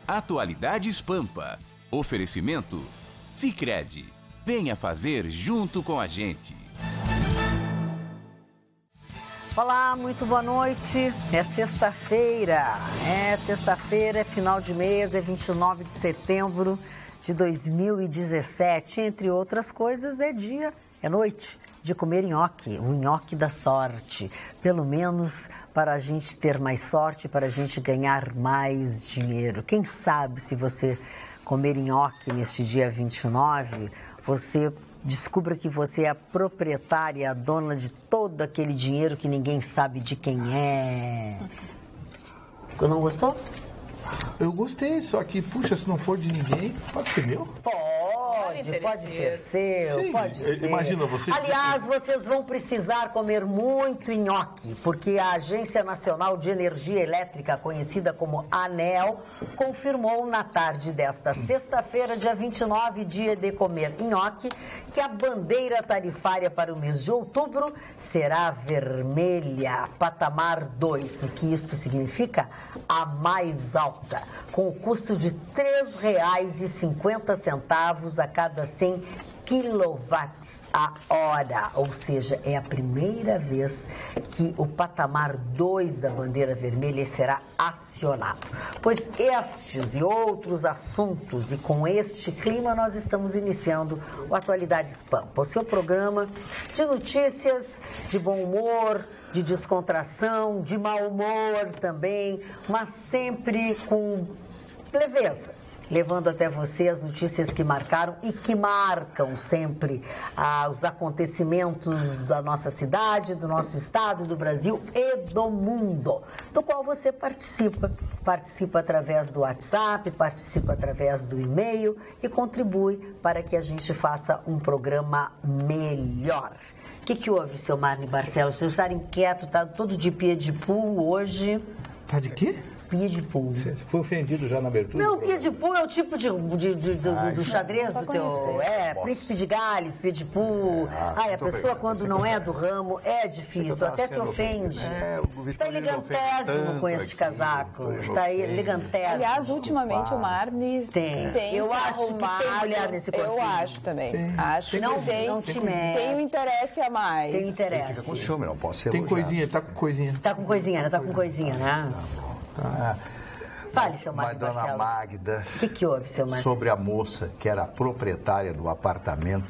Atualidades Pampa. Oferecimento Sicredi. Venha fazer junto com a gente. Olá, muito boa noite. É sexta-feira. É final de mês, é 29 de setembro de 2017. Entre outras coisas, é noite de comer nhoque, o nhoque da sorte. Pelo menos para a gente ter mais sorte, para a gente ganhar mais dinheiro. Quem sabe se você comer nhoque neste dia 29, você descubra que você é a proprietária, a dona de todo aquele dinheiro que ninguém sabe de quem é. Não gostou? Eu gostei, só que, puxa, se não for de ninguém, pode ser meu? Pode ser seu, sim, pode ser. Imagina, você... Aliás, vocês vão precisar comer muito nhoque, porque a Agência Nacional de Energia Elétrica, conhecida como ANEEL, confirmou na tarde desta sexta-feira, dia 29, dia de comer nhoque, que a bandeira tarifária para o mês de outubro será vermelha, patamar 2. O que isto significa? A mais alta, com o custo de R$ 3,50 a cada 100 quilowatts a hora, ou seja, é a primeira vez que o patamar 2 da bandeira vermelha será acionado. Pois estes e outros assuntos, e com este clima, nós estamos iniciando o Atualidades Pampa, o seu programa de notícias, de bom humor, de descontração, de mau humor também, mas sempre com leveza, levando até você as notícias que marcaram e que marcam sempre os acontecimentos da nossa cidade, do nosso estado, do Brasil e do mundo, do qual você participa. Participa através do WhatsApp, participa através do e-mail e contribui para que a gente faça um programa melhor. O que houve, seu Marne Barcelos? O senhor está inquieto, está todo de pia de pool hoje. Tá de quê? Pia de pool. Você foi ofendido já na abertura? Não, pia de pool é o tipo do xadrez do teu... Príncipe de Gales, pia de pool. A pessoa quando não é do ramo é difícil, até se ofende. Está elegantésimo com este casaco. Está elegantésimo. Aliás, ultimamente o Marne tem eu acho que tem mulher nesse corpo. Eu acho também. Acho que não te mete. Tem um interesse a mais. Tem interesse. Fica com ciúme, não posso ser Tem coisinha, tá com coisinha. Tá com coisinha, né? Fale, seu Marne Mas, dona Magda, o que houve, seu Marne? Sobre a moça que era a proprietária do apartamento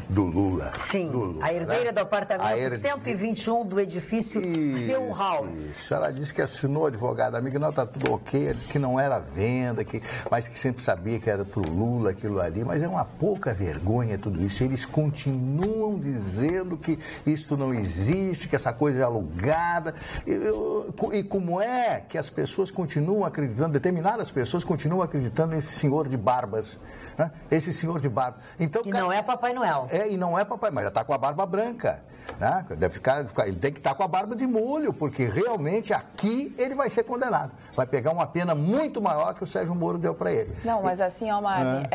do Lula. Sim, do Lula, a herdeira, né? Do apartamento 121 do edifício Hill House. Isso, ela disse que assinou, advogada amiga, não, tá tudo ok, ela disse que não era venda, mas que sempre sabia que era pro Lula aquilo ali, mas é uma pouca vergonha tudo isso. Eles continuam dizendo que isso não existe, que essa coisa é alugada. E como é que as pessoas continuam acreditando, determinadas pessoas continuam acreditando nesse senhor de barbas, né? Esse senhor de barba. Então, que não é Papai Noel. E não é Papai, mas já está com a barba branca. Né? Ele tem que estar com a barba de molho, porque realmente aqui ele vai ser condenado. Vai pegar uma pena muito maior que o Sérgio Moro deu para ele. Não, mas assim, Marne,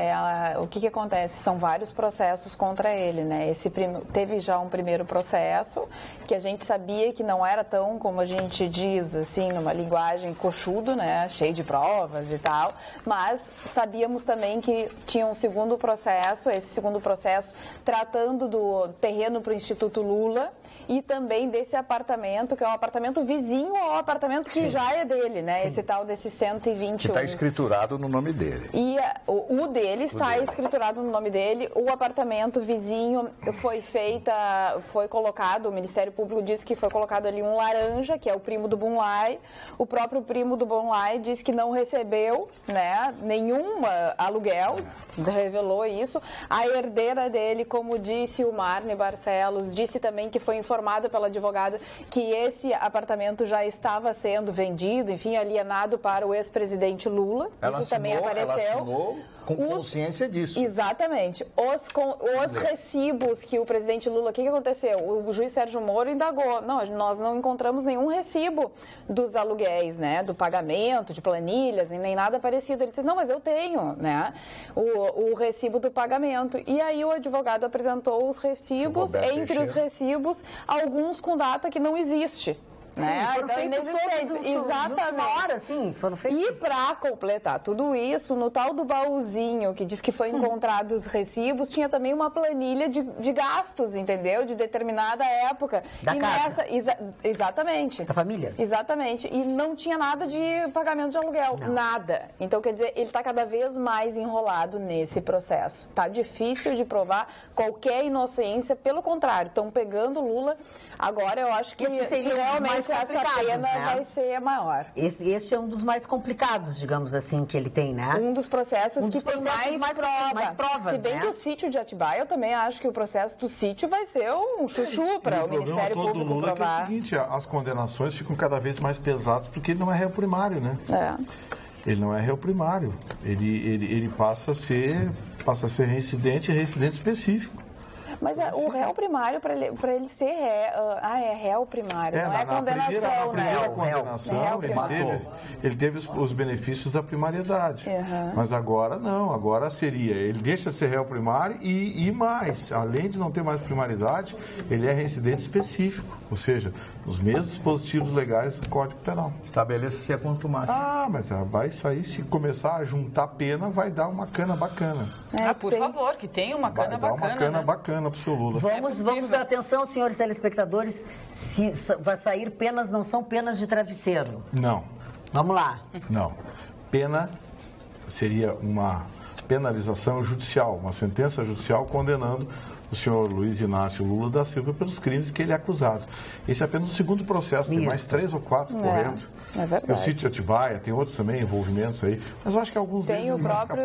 o que acontece? São vários processos contra ele, né? Teve já um primeiro processo, que a gente sabia que não era tão, como a gente diz, assim, numa linguagem coxudo, né? Cheio de provas e tal, mas sabíamos também que tinha um segundo processo, esse segundo processo tratando do terreno para o Instituto Lula, e também desse apartamento, que é um apartamento vizinho ao apartamento que já é dele, né? Sim. Esse tal desse 121. Que está escriturado no nome dele. E o dele está escriturado no nome dele. O apartamento vizinho foi colocado, o Ministério Público disse que foi colocado ali um laranja, que é o primo do Bunlai. O próprio primo do Bunlai disse que não recebeu, né, nenhum aluguel, revelou isso. A herdeira dele, como disse o Marne Barcelos, disse também que foi informada pela advogada que esse apartamento já estava sendo vendido, enfim, alienado para o ex-presidente Lula. Isso também apareceu. Ela assinou com consciência disso. Exatamente. Os recibos que o presidente Lula... O que aconteceu? O juiz Sérgio Moro indagou. Não, nós não encontramos nenhum recibo dos aluguéis, né? Do pagamento, de planilhas, nem nada parecido. Ele disse, não, mas eu tenho, né? O recibo do pagamento. E aí o advogado apresentou os recibos, entre os recibos, alguns com data que não existe. né? Foram Então, feitos inexistentes. todos de última hora, sim, foram feitos. E para completar tudo isso, no tal do baúzinho, que diz que foi encontrado os recibos, tinha também uma planilha de gastos, entendeu? De determinada época. Da casa. Exatamente. Da família. Exatamente. E não tinha nada de pagamento de aluguel. Não. Nada. Então, quer dizer, ele está cada vez mais enrolado nesse processo. Tá difícil de provar qualquer inocência. Pelo contrário, estão pegando o Lula. Agora, eu acho que Esse seria um dos mais realmente essa complicados, pena né? vai ser maior. Esse é um dos mais complicados, digamos assim, que ele tem, né? Um dos processos que tem mais provas, Se bem né? que o sítio de Atibaia, eu também acho que o processo do sítio vai ser um chuchu para o Ministério Público Lula provar. é o seguinte, as condenações ficam cada vez mais pesadas porque ele não é réu primário, né? Ele não é réu primário. Ele passa a ser reincidente e reincidente específico. Mas o réu primário, para ele ser réu primário, não é condenação, na primeira condenação, né? ele teve os benefícios da primariedade. Mas agora não, agora ele deixa de ser réu primário e mais, além de não ter mais primariedade, ele é reincidente específico, ou seja, os mesmos dispositivos legais do Código Penal. Estabeleça-se a contumácia. Mas isso aí, se começar a juntar pena, vai dar uma cana bacana. Por favor, que tenha uma cana bacana. Vai dar uma cana bacana pro seu Lula. Vamos dar atenção, senhores telespectadores, se vai sair penas, não são penas de travesseiro. Não. Vamos lá. Não. Pena seria uma penalização judicial, uma sentença judicial condenando o senhor Luiz Inácio Lula da Silva pelos crimes que ele é acusado. Esse é apenas o segundo processo, tem mais 3 ou 4 correndo. É verdade. O sítio de Atibaia, tem outros também envolvimentos aí, mas eu acho que alguns deles tem o não vão próprio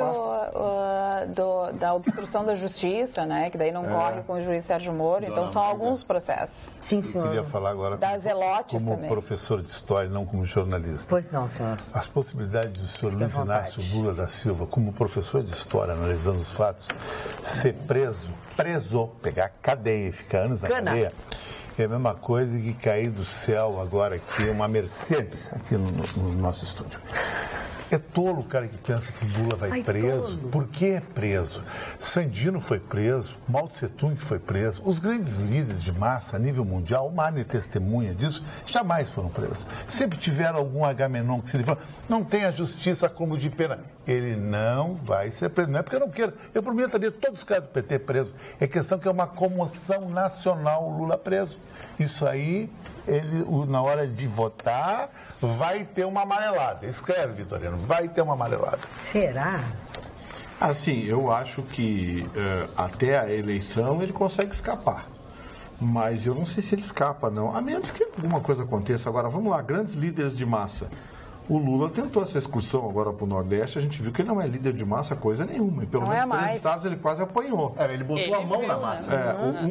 da obstrução da justiça, né? Que daí não corre com o juiz Sérgio Moro, então são alguns processos. Sim, senhor. Eu queria falar agora das Zelotes como também. Professor de História, não como jornalista. Pois não, senhor. As possibilidades do senhor Fique à Luiz Inácio Lula da Silva, como professor de História, analisando os fatos, ser preso, pegar cadeia e ficar anos na cadeia, é a mesma coisa que cair do céu agora aqui, uma Mercedes aqui no nosso estúdio. É tolo o cara que pensa que Lula vai preso. Tolo. Por que é preso? Sandino foi preso, Mao Tse-tung foi preso. Os grandes líderes de massa a nível mundial, o Mani é testemunha disso, jamais foram presos. Sempre tiveram algum Agamenon que se ele fala, não tem a justiça como de pena. Ele não vai ser preso. Não é porque eu não quero. Eu prometeria todos os caras do PT presos. É questão que é uma comoção nacional o Lula preso. Isso aí, na hora de votar, vai ter uma amarelada. Escreve, Vitorino, vai ter uma amarelada. Será? Assim, eu acho que até a eleição ele consegue escapar. Mas eu não sei se ele escapa, não. A menos que alguma coisa aconteça. Agora, vamos lá, grandes líderes de massa. O Lula tentou essa excursão agora para o Nordeste, a gente viu que ele não é líder de massa coisa nenhuma. E pelo menos 3 estados ele quase apanhou. Ele botou a mão na massa.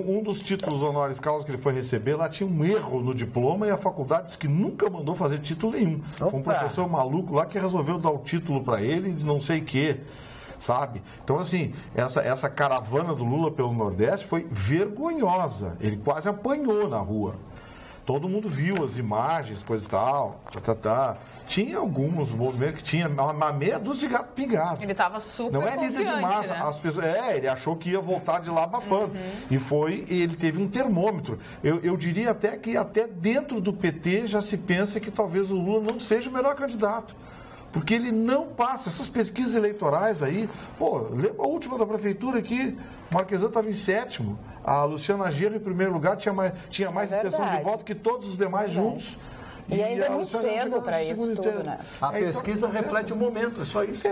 Um dos títulos honoris causa que ele foi receber, lá tinha um erro no diploma e a faculdade disse que nunca mandou fazer título nenhum. Foi um professor maluco lá que resolveu dar o título para ele de não sei o quê. Sabe? Então, assim, essa caravana do Lula pelo Nordeste foi vergonhosa. Ele quase apanhou na rua. Todo mundo viu as imagens, coisa e tal. Tinha alguns movimentos que tinha uma meia dúzia de gato pingado. Ele estava super Não é líder de massa. né? As pessoas, ele achou que ia voltar de lá abafando. E ele teve um termômetro. Eu diria até que até dentro do PT já se pensa que talvez o Lula não seja o melhor candidato. Porque ele não passa. Essas pesquisas eleitorais aí, lembra a última da prefeitura aqui? O Marquesan estava em 7º. A Luciana Genro, em primeiro lugar, tinha mais intenção de voto que todos os demais juntos. E ainda é muito cedo para isso tudo, né? A pesquisa reflete o momento, é só isso.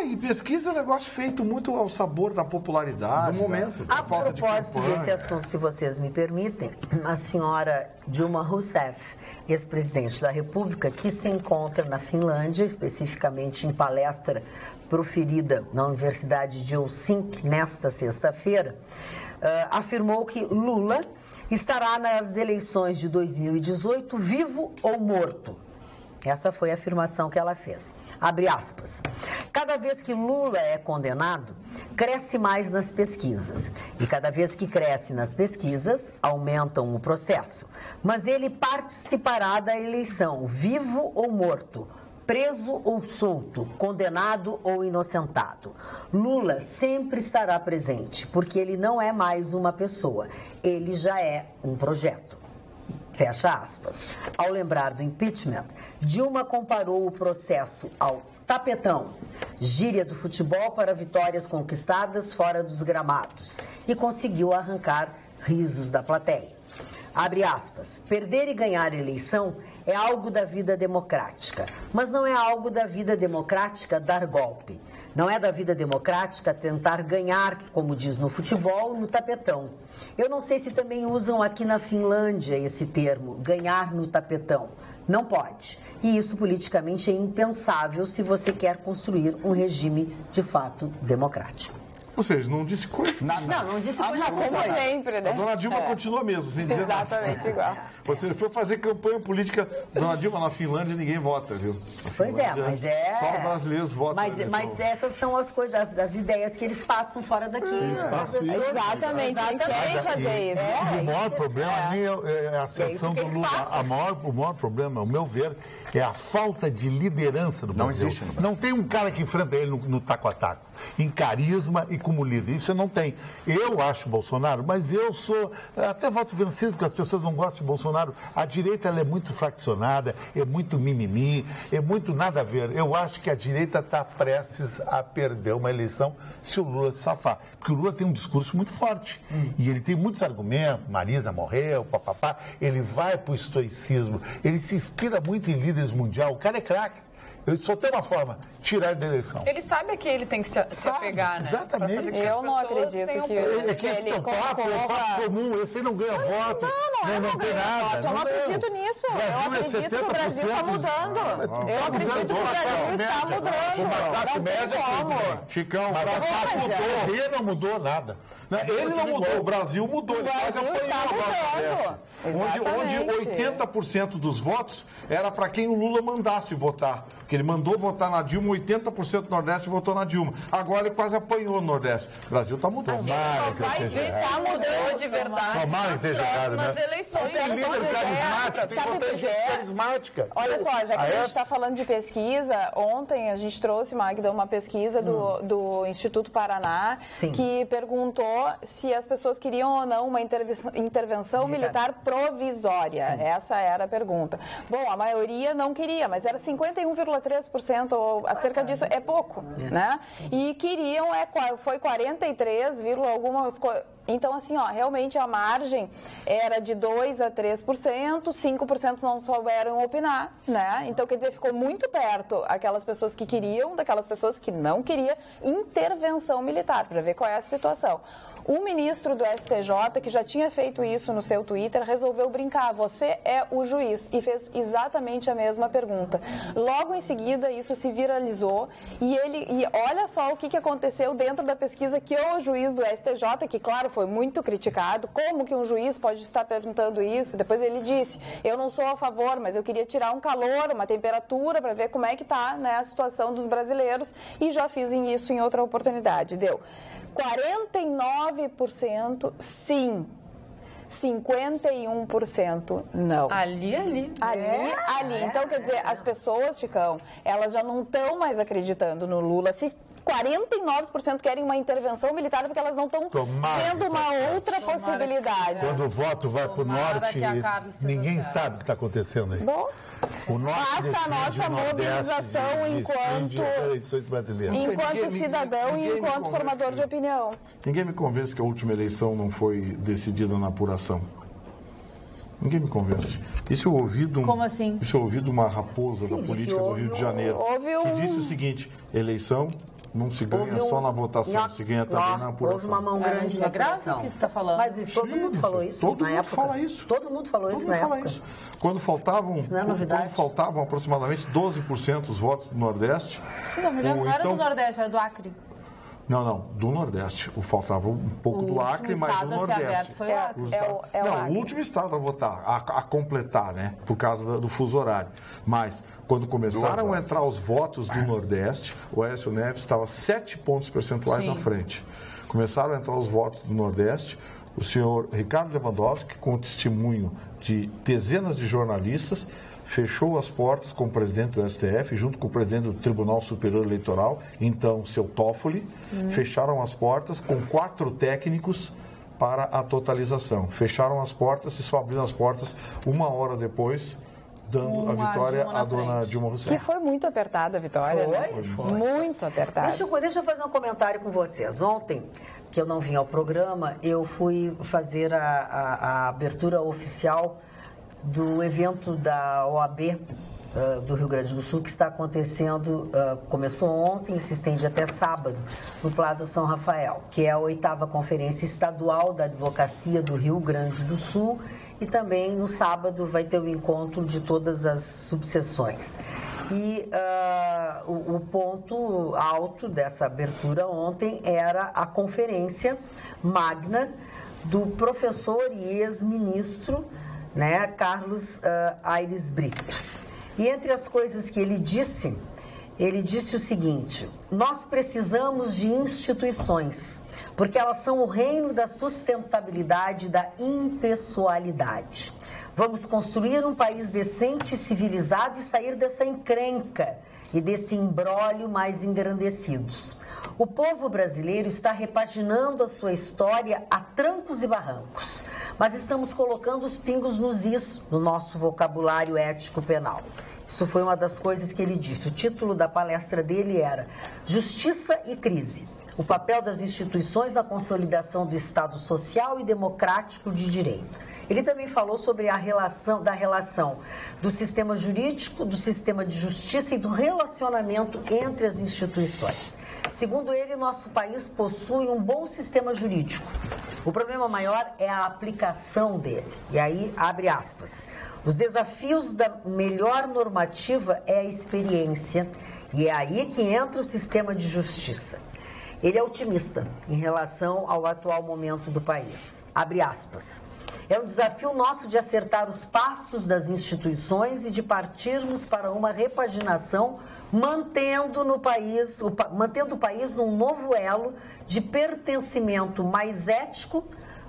E pesquisa é um negócio feito muito ao sabor da popularidade. Do momento. A propósito desse assunto, se vocês me permitem, a senhora Dilma Rousseff, ex-presidente da República, que se encontra na Finlândia, especificamente em palestra proferida na Universidade de Helsinki nesta sexta-feira, afirmou que Lula estará nas eleições de 2018 vivo ou morto. Essa foi a afirmação que ela fez. Abre aspas. Cada vez que Lula é condenado, cresce mais nas pesquisas. E cada vez que cresce nas pesquisas, aumentam o processo. Mas ele participará da eleição, vivo ou morto, preso ou solto, condenado ou inocentado. Lula sempre estará presente, porque ele não é mais uma pessoa, ele já é um projeto. Fecha aspas. Ao lembrar do impeachment, Dilma comparou o processo ao tapetão, gíria do futebol para vitórias conquistadas fora dos gramados, e conseguiu arrancar risos da plateia. Abre aspas. Perder e ganhar eleição é algo da vida democrática, mas não é algo da vida democrática dar golpe. Não é da vida democrática tentar ganhar, como diz no futebol, no tapetão. Eu não sei se também usam aqui na Finlândia esse termo, ganhar no tapetão. Não pode. E isso politicamente é impensável se você quer construir um regime de fato democrático. Ou seja, não disse coisa. Não disse coisa como sempre, né? A dona Dilma continua mesmo, sem dizer nada. Exatamente igual. Você foi fazer campanha política, dona Dilma, na Finlândia ninguém vota, viu? Pois é, mas é... Só brasileiros votam. Mas essas são as coisas, as ideias que eles passam fora daqui. Exatamente, eles querem fazer isso. E o maior problema nem é a ascensão do Lula. O maior problema, ao meu ver, é a falta de liderança do Brasil. Não existe no Brasil. Não tem um cara que enfrenta ele no taco a taco, em carisma e como líder. Isso não tem. Eu acho Bolsonaro, mas eu sou até voto vencido, porque as pessoas não gostam de Bolsonaro. A direita ela é muito fraccionada, é muito mimimi, é muito nada a ver. Eu acho que a direita está prestes a perder uma eleição se o Lula se safar. Porque o Lula tem um discurso muito forte. E ele tem muitos argumentos. Marisa morreu, papapá. Ele vai para o estoicismo. Ele se inspira muito em líderes mundiais. O cara é craque. Ele só tem uma forma, tirar da eleição. Ele sabe que ele tem que se apegar, né? Exatamente. Eu não acredito que Esse é papo comum, esse aí não ganha voto, não tem nada. Eu não acredito nisso. Eu acredito que o Brasil está mudando. Eu acredito que o Brasil está mudando. Classe média Chicão, o Brasil não mudou nada. Ele não mudou, o Brasil mudou. O Brasil está mudando. Onde 80% dos votos era para quem o Lula mandasse votar. Porque ele mandou votar na Dilma, 80% do Nordeste votou na Dilma. Agora ele quase apanhou no Nordeste. O Brasil está mudando. Vai ver se está mudando de verdade. Tomara que esteja errado, né? Nas eleições. Tem líder carismático, tem muita gente carismática. Olha só, já que a gente está falando de pesquisa, ontem a gente trouxe, Magda, uma pesquisa do Instituto Paraná, que perguntou se as pessoas queriam ou não uma intervenção militar provisória. Sim. Essa era a pergunta. Bom, a maioria não queria, mas era 51,3% ou acerca disso. É pouco, né? E queriam, foi 43, algumas coisas. Então, assim, realmente a margem era de 2% a 3%, 5% não souberam opinar, né? Então, quer dizer, ficou muito perto aquelas pessoas que queriam, daquelas pessoas que não queriam intervenção militar, para ver qual é a situação. O ministro do STJ, que já tinha feito isso no seu Twitter, resolveu brincar. Você é o juiz. E fez exatamente a mesma pergunta. Logo em seguida, isso se viralizou. E olha só o que aconteceu dentro da pesquisa que o juiz do STJ, que, claro, foi muito criticado. Como que um juiz pode estar perguntando isso? Depois ele disse, eu não sou a favor, mas eu queria tirar um calor, uma temperatura, para ver como é que está, né, a situação dos brasileiros. E já fiz isso em outra oportunidade. Deu 49% sim, 51% não. Ali. Então, quer dizer, as pessoas, Chicão, elas já não estão mais acreditando no Lula. Se 49% querem uma intervenção militar porque elas não estão vendo uma outra possibilidade. Quando o voto vai para o norte, ninguém sabe o que está acontecendo aí. Bom, o norte basta a nossa mobilização enquanto cidadão e enquanto formador de opinião. Ninguém me convence que a última eleição não foi decidida na apuração. Ninguém me convence. Isso eu ouvi de Como assim? Isso eu ouvi de uma raposa da política do Rio de Janeiro. Que disse o seguinte, eleição não se ganha só na votação, se ganha também na apuração. Houve uma mão grande na apuração. Que tá falando. Mas todo mundo falou isso todo na mundo época. Fala isso. Todo mundo falou isso na época. Isso. Quando faltavam aproximadamente 12% dos votos do Nordeste... Sim, não era do Nordeste, era do Acre. Não, do Nordeste. Faltava um pouco do Acre, mas do Nordeste. Foi o Acre. O último estado a votar, a completar, né? Por causa do fuso horário. Mas, quando começaram a entrar os votos do Nordeste, o Aécio Neves estava 7 pontos percentuais na frente. Começaram a entrar os votos do Nordeste, o senhor Ricardo Lewandowski, com testemunho de dezenas de jornalistas, fechou as portas com o presidente do STF, junto com o presidente do Tribunal Superior Eleitoral, então, seu Toffoli, fecharam as portas com 4 técnicos para a totalização. Fecharam as portas e só abriram as portas 1 hora depois, dando a vitória à dona Dilma Rousseff. Que foi muito apertada a vitória, Foi. Muito apertada. Deixa eu fazer um comentário com vocês. Ontem, que eu não vim ao programa, eu fui fazer a abertura oficial do evento da OAB do Rio Grande do Sul, que está acontecendo, começou ontem e se estende até sábado, no Plaza São Rafael, que é a 8ª Conferência Estadual da Advocacia do Rio Grande do Sul, e também no sábado vai ter o encontro de todas as subseções. E o ponto alto dessa abertura ontem era a conferência magna do professor e ex-ministro, né, Carlos Aires Brito. E entre as coisas que ele disse o seguinte: nós precisamos de instituições, porque elas são o reino da sustentabilidade e da impessoalidade. Vamos construir um país decente e civilizado e sair dessa encrenca e desse imbróglio mais engrandecidos. O povo brasileiro está repaginando a sua história a trancos e barrancos, mas estamos colocando os pingos nos is no nosso vocabulário ético-penal. Isso foi uma das coisas que ele disse. O título da palestra dele era Justiça e Crise: o papel das instituições na consolidação do Estado social e democrático de direito. Ele também falou sobre a relação do sistema jurídico, do sistema de justiça e do relacionamento entre as instituições. Segundo ele, nosso país possui um bom sistema jurídico. O problema maior é a aplicação dele. E aí, abre aspas, os desafios da melhor normativa é a experiência. E é aí que entra o sistema de justiça. Ele é otimista em relação ao atual momento do país. Abre aspas. É um desafio nosso de acertar os passos das instituições e de partirmos para uma repaginação, mantendo o país num novo elo de pertencimento mais ético,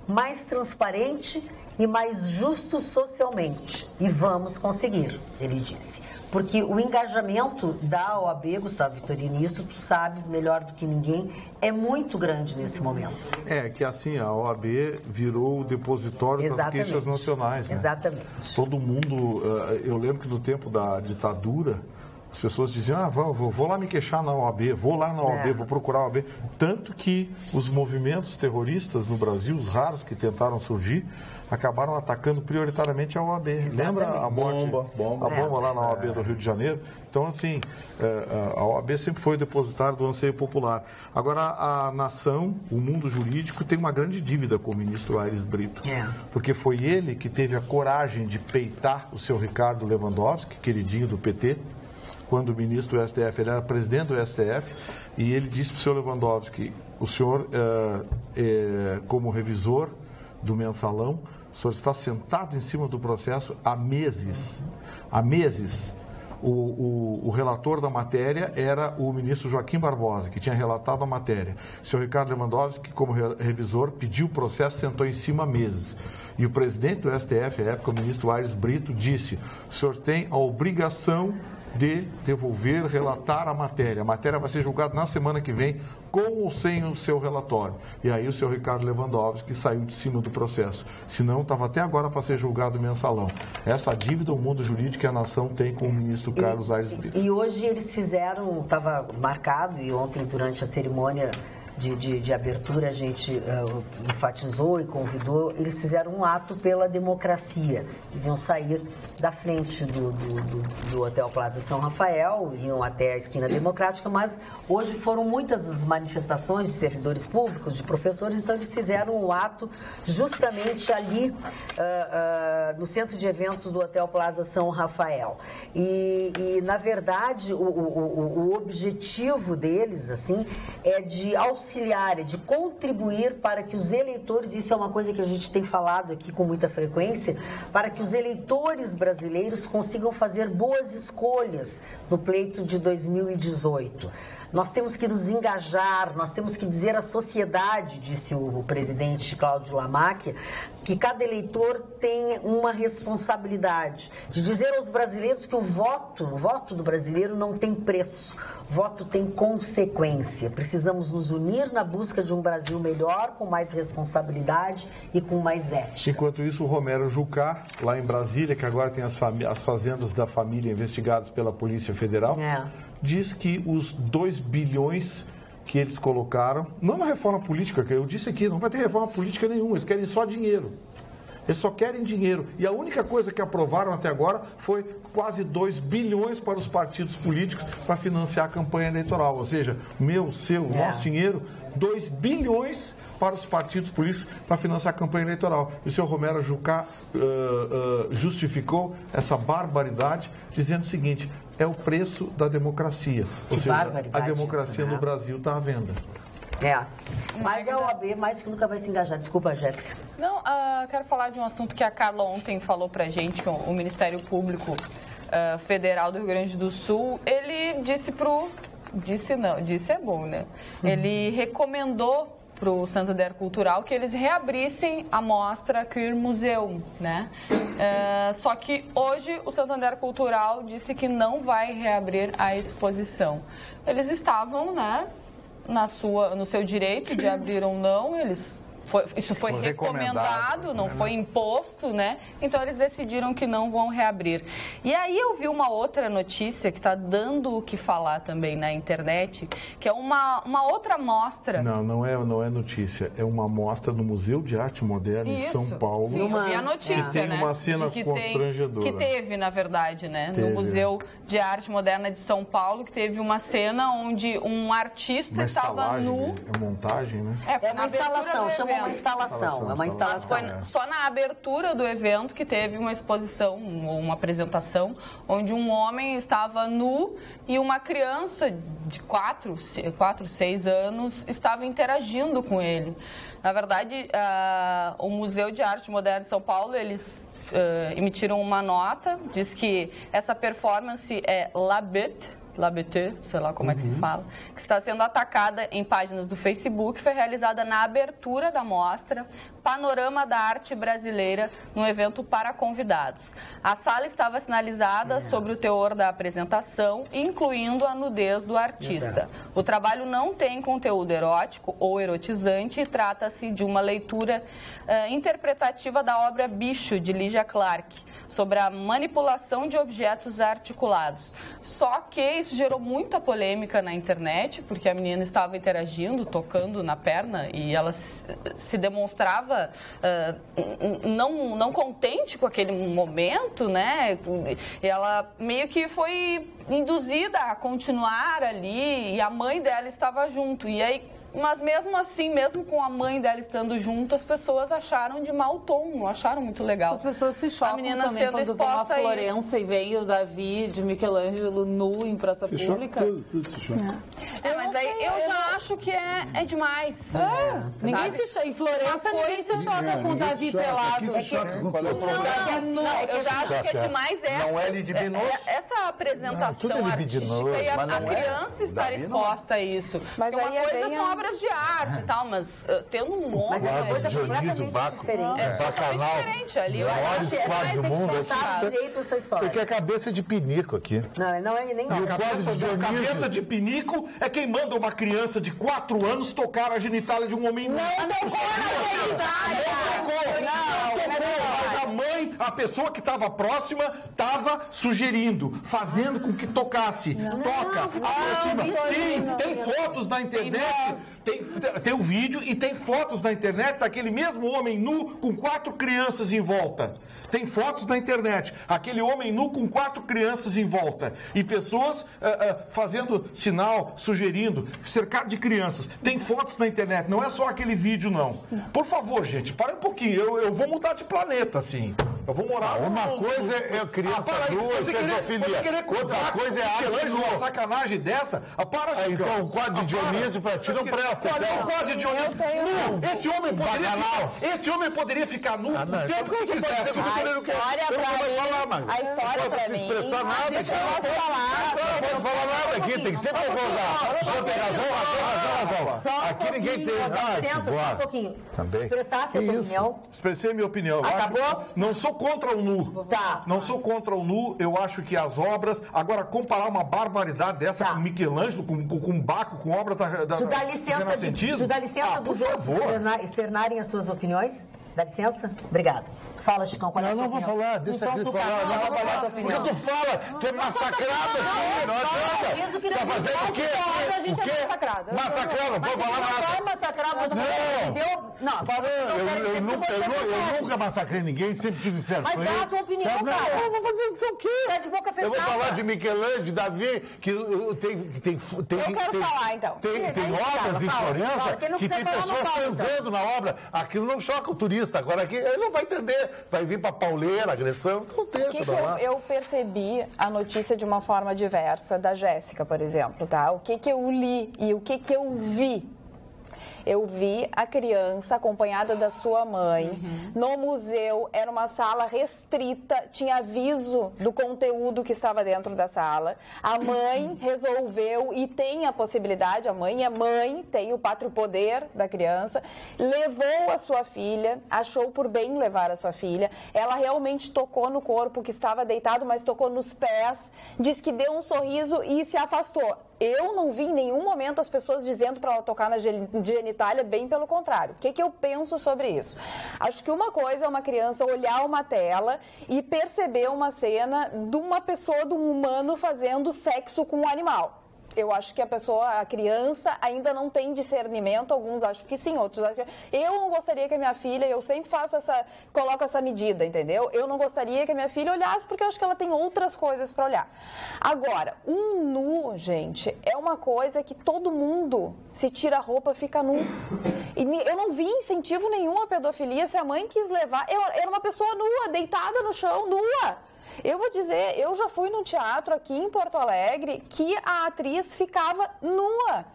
mais transparente e mais justo socialmente. E vamos conseguir, ele disse. Porque o engajamento da OAB, Gustavo Vitorino, isso tu sabes melhor do que ninguém, é muito grande nesse momento. É, que assim, a OAB virou o depositório das queixas nacionais, né? Exatamente. Todo mundo, eu lembro que no tempo da ditadura, as pessoas diziam, vou lá me queixar na OAB, vou lá na OAB, vou procurar a OAB. Tanto que os movimentos terroristas no Brasil, os raros que tentaram surgir, acabaram atacando prioritariamente a OAB. Exatamente. Lembra a morte, a bomba lá na OAB do Rio de Janeiro? Então, assim, a OAB sempre foi depositário do anseio popular. Agora, a nação, o mundo jurídico, tem uma grande dívida com o ministro Aires Brito. Porque foi ele que teve a coragem de peitar o seu Ricardo Lewandowski, queridinho do PT, quando o ministro do STF, ele era presidente do STF, e ele disse para o senhor Lewandowski, o senhor, como revisor do mensalão, o senhor está sentado em cima do processo há meses. Há meses. O relator da matéria era o ministro Joaquim Barbosa, que tinha relatado a matéria. O senhor Ricardo Lewandowski, como revisor, pediu o processo, sentou em cima há meses. E o presidente do STF, à época, o ministro Aires Brito, disse: o senhor tem a obrigação de devolver, relatar a matéria. A matéria vai ser julgada na semana que vem, com ou sem o seu relatório. E aí o senhor Ricardo Lewandowski saiu de cima do processo. Senão, estava até agora para ser julgado mensalão. Essa dívida, o mundo jurídico e a nação tem com o ministro Carlos Aires Brito. E hoje eles fizeram, estava marcado, e ontem durante a cerimônia de abertura a gente enfatizou e convidou, eles fizeram um ato pela democracia. Eles iam sair da frente do Hotel Plaza São Rafael, iam até a esquina democrática, mas hoje foram muitas as manifestações de servidores públicos, de professores, então eles fizeram um ato justamente ali no centro de eventos do Hotel Plaza São Rafael. E na verdade, o objetivo deles, assim, é de auxiliar, é de contribuir para que os eleitores, isso é uma coisa que a gente tem falado aqui com muita frequência, para que os eleitores brasileiros consigam fazer boas escolhas no pleito de 2018. Nós temos que nos engajar, nós temos que dizer à sociedade, disse o presidente Cláudio Lamáquia, que cada eleitor tem uma responsabilidade de dizer aos brasileiros que o voto do brasileiro não tem preço, voto tem consequência. Precisamos nos unir na busca de um Brasil melhor, com mais responsabilidade e com mais ética. Enquanto isso, o Romero Jucá, lá em Brasília, que agora tem as fazendas da família investigadas pela Polícia Federal, diz que os 2 bilhões que eles colocaram, não na reforma política, que eu disse aqui, não vai ter reforma política nenhuma, eles querem só dinheiro. Eles só querem dinheiro. E a única coisa que aprovaram até agora foi quase 2 bilhões para os partidos políticos para financiar a campanha eleitoral. Ou seja, meu, seu, nosso dinheiro, 2 bilhões para os partidos políticos para financiar a campanha eleitoral. E o senhor Romero Jucá justificou essa barbaridade dizendo o seguinte: é o preço da democracia. Ou seja, a democracia no Brasil está à venda. Mas a OAB mais que nunca vai se engajar. Desculpa, Jéssica. Não, quero falar de um assunto que a Carla ontem falou pra gente, o Ministério Público Federal do Rio Grande do Sul. Ele disse é bom, né? Ele recomendou para o Santander Cultural que eles reabrissem a mostra Queer Museum, né? Só que hoje o Santander Cultural disse que não vai reabrir a exposição. Eles estavam, né, no seu direito de abrir ou não, isso foi recomendado, não foi imposto, né? Então eles decidiram que não vão reabrir. E aí eu vi uma outra notícia que está dando o que falar também na internet, que é uma outra mostra. Não é notícia, é uma mostra no Museu de Arte Moderna em São Paulo. Sim, eu vi a notícia, tem uma cena constrangedora. Que teve, na verdade, né? No Museu de Arte Moderna de São Paulo, que teve uma cena onde um artista estava nu. É montagem, né? É uma instalação, chama uma instalação. É uma instalação. Mas foi só na abertura do evento que teve uma exposição, ou uma apresentação, onde um homem estava nu e uma criança de 4, 6 anos estava interagindo com ele. Na verdade, o Museu de Arte Moderna de São Paulo, eles emitiram uma nota, diz que essa performance é Labete, sei lá como é que se fala, que está sendo atacada em páginas do Facebook, foi realizada na abertura da mostra Panorama da Arte Brasileira, num evento para convidados. A sala estava sinalizada sobre o teor da apresentação, incluindo a nudez do artista. O trabalho não tem conteúdo erótico ou erotizante e trata-se de uma leitura interpretativa da obra Bicho, de Lygia Clark, sobre a manipulação de objetos articulados. Só que isso gerou muita polêmica na internet, porque a menina estava interagindo, tocando na perna, e ela se demonstrava não contente com aquele momento, né? E ela meio que foi induzida a continuar ali, e a mãe dela estava junto. E aí, mas mesmo assim, mesmo com a mãe dela estando junto, as pessoas acharam de mau tom, não acharam muito legal. As pessoas se chocam também quando vão a Florença e vem o Davi de Michelangelo nu em praça pública. Tudo se choca. Mas aí eu já acho que é demais. Ninguém se choca. Em Florença, ninguém se choca com o Davi pelado. Eu já acho que é demais essa apresentação artística e a criança estar exposta a isso. Mas uma aí coisa são obras de arte e tal, mas tendo um nome, mas é uma coisa completamente diferente. É totalmente diferente ali. Eu acho que é mais do mundo, direito essa história. Porque é cabeça de pinico aqui. Não é nem cabeça de pinico é quem manda uma criança de 4 anos tocar a genitália de um homem nu. Mas a mãe, a pessoa que estava próxima, estava sugerindo, fazendo com que tocasse. Toca, aproxima. Sim, tem fotos na internet. Tem o vídeo e tem fotos na internet daquele mesmo homem nu com 4 crianças em volta. Tem fotos na internet. Aquele homem nu com 4 crianças em volta. E pessoas fazendo sinal, sugerindo, cercado de crianças. Tem fotos na internet. Não é só aquele vídeo, não. Por favor, gente, para um pouquinho. Eu vou mudar de planeta, assim. Eu vou morar Uma coisa é criança nua e pedofilia. Outra coisa é arte nua. Uma sacanagem dessa? Para, Chico. Então o quadro de Dionísio pra ti não presta. Olha o quadro de Dionísio. Esse homem poderia ficar nu o tempo que quisesse. A história pra mim... Não posso expressar nada. Não posso falar nada aqui. Tem que ser concordar. Só tem razão. Aqui ninguém tem licença, só um pouquinho. Também. Expressasse a tua opinião. Expressei a minha opinião. Acabou? Não sou contra o nu. Tá. Não sou contra o nu. Eu acho que as obras... Agora, comparar uma barbaridade dessa com Michelangelo, com Baco, com obras da Tu dá licença dos outros externarem as suas opiniões? Dá licença? Obrigada. Fala, Chicão, qual é a tua opinião? Não vou falar, deixa a Cris falar. Não vou falar. Porque tu fala, tu é massacrado aqui, não adianta. Você tá fazendo o quê? A gente é massacrado. Massacrado, não vou falar nada. Não vai massacrar você, entendeu? Não, agora eu nunca massacrei ninguém, sempre tive fair play. Mas dá a tua opinião, cara. Eu vou fazer isso aqui. Tá de boca fechada. Eu vou falar de Michelangelo, de Davi, que tem... Eu quero falar, então. Tem obras em Florença que tem pessoas transando na obra. Aquilo não choca o turista. Agora aqui, ele não vai entender. Vai vir para pauleira, agressão. Então deixa, eu percebi a notícia de uma forma diversa da Jéssica, por exemplo, tá? O que eu li e o que eu vi. Eu vi a criança acompanhada da sua mãe no museu, era uma sala restrita, tinha aviso do conteúdo que estava dentro da sala. A mãe resolveu e tem a possibilidade, a mãe é mãe, tem o pátrio poder da criança, levou a sua filha, achou por bem levar a sua filha, ela realmente tocou no corpo que estava deitado, mas tocou nos pés, disse que deu um sorriso e se afastou. Eu não vi em nenhum momento as pessoas dizendo para ela tocar na genitália, bem pelo contrário. O que eu penso sobre isso? Acho que uma coisa é uma criança olhar uma tela e perceber uma cena de uma pessoa, de um humano fazendo sexo com um animal. Eu acho que a criança ainda não tem discernimento, alguns acham que sim, outros acham que... Eu não gostaria que a minha filha, eu sempre coloco essa medida, entendeu? Eu não gostaria que a minha filha olhasse, porque eu acho que ela tem outras coisas para olhar. Agora, um nu, gente, é uma coisa que todo mundo, se tira a roupa, fica nu. E eu não vi incentivo nenhum à pedofilia, se a mãe quis levar, era uma pessoa nua, deitada no chão, nua. Eu vou dizer, eu já fui num teatro aqui em Porto Alegre que a atriz ficava nua.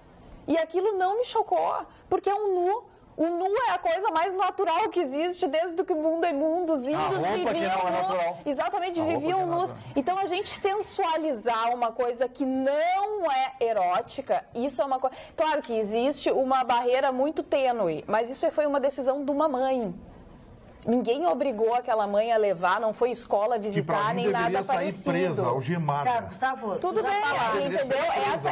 E aquilo não me chocou, porque é um nu. O nu é a coisa mais natural que existe desde que o mundo é mundo. Os índios viviam nus. Exatamente, viviam nus. Então, a gente sensualizar uma coisa que não é erótica, isso é uma coisa... Claro que existe uma barreira muito tênue, mas isso foi uma decisão de uma mãe. Ninguém obrigou aquela mãe a levar, não foi escola visitar, nem nada parecido. Presa, algemada. Cara, Gustavo, tudo bem, entendeu? Essa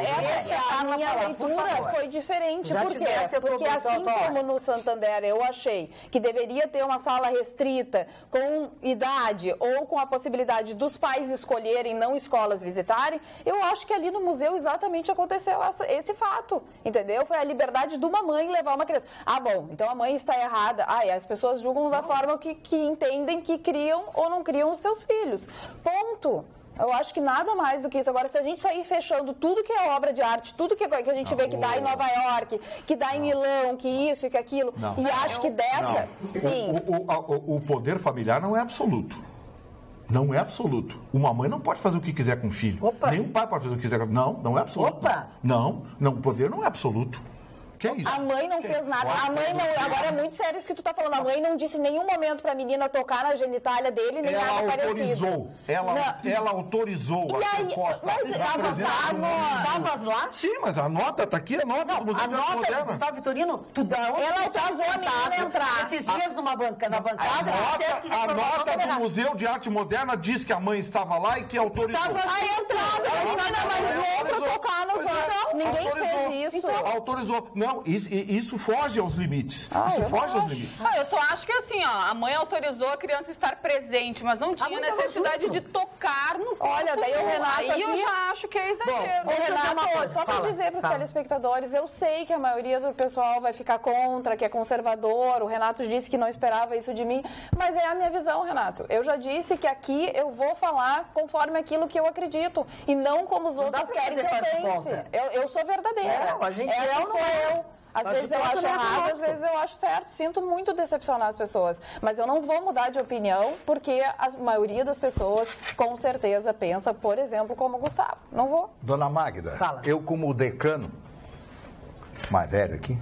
a minha leitura foi diferente. Por quê? Porque assim como no Santander eu achei que deveria ter uma sala restrita com idade ou com a possibilidade dos pais escolherem, não escolas visitarem, eu acho que ali no museu exatamente aconteceu esse fato, entendeu? Foi a liberdade de uma mãe levar uma criança. Ah, bom, então a mãe está errada. Ah, e as pessoas julgam da forma que entendem que criam ou não criam os seus filhos. Ponto. Eu acho que nada mais do que isso. Agora, se a gente sair fechando tudo que é obra de arte, tudo que a gente vê que dá em Nova York, que dá em Milão, que isso e que aquilo, e acho que dessa, sim. O poder familiar não é absoluto. Não é absoluto. Uma mãe não pode fazer o que quiser com o filho. Opa. Nem um pai pode fazer o que quiser com o filho. Não é absoluto. Opa. Não, o poder não é absoluto. Que é isso? A mãe não fez nada. A mãe não. Agora é muito sério isso que tu tá falando. A mãe não disse em nenhum momento pra menina tocar na genitália dele, nem nada parecido. Ela autorizou a ser posta. Mas estavas lá? Sim, mas a nota tá aqui, a nota do Museu de Arte Moderna. Gustavo Vitorino, tu dá onde ela autorizou a menina entrar. Esses dias na bancada, a nota do Museu de Arte Moderna diz que a mãe estava lá e que autorizou. Estava entrada, a menina mais louca tocar no chão. Ninguém fez isso. Autorizou. Não, isso foge aos limites. Isso foge aos limites. Eu só acho que assim, ó, a mãe autorizou a criança estar presente, mas não tinha necessidade de tocar no corpo. Olha, daí o Renato aí eu já acho que é exagero. Bom, Renato, só para dizer para os telespectadores, eu sei que a maioria do pessoal vai ficar contra, que é conservador, o Renato disse que não esperava isso de mim, mas é a minha visão, Renato. Eu já disse que aqui eu vou falar conforme aquilo que eu acredito e não como os outros querem que eu pense. Eu sou verdadeira. A gente sou eu. Às vezes eu acho errado, às vezes eu acho certo. Sinto muito decepcionar as pessoas. Mas eu não vou mudar de opinião, porque a maioria das pessoas, com certeza, pensa, por exemplo, como o Gustavo. Não vou. Dona Magda, Fala. Eu como decano, mais velho aqui,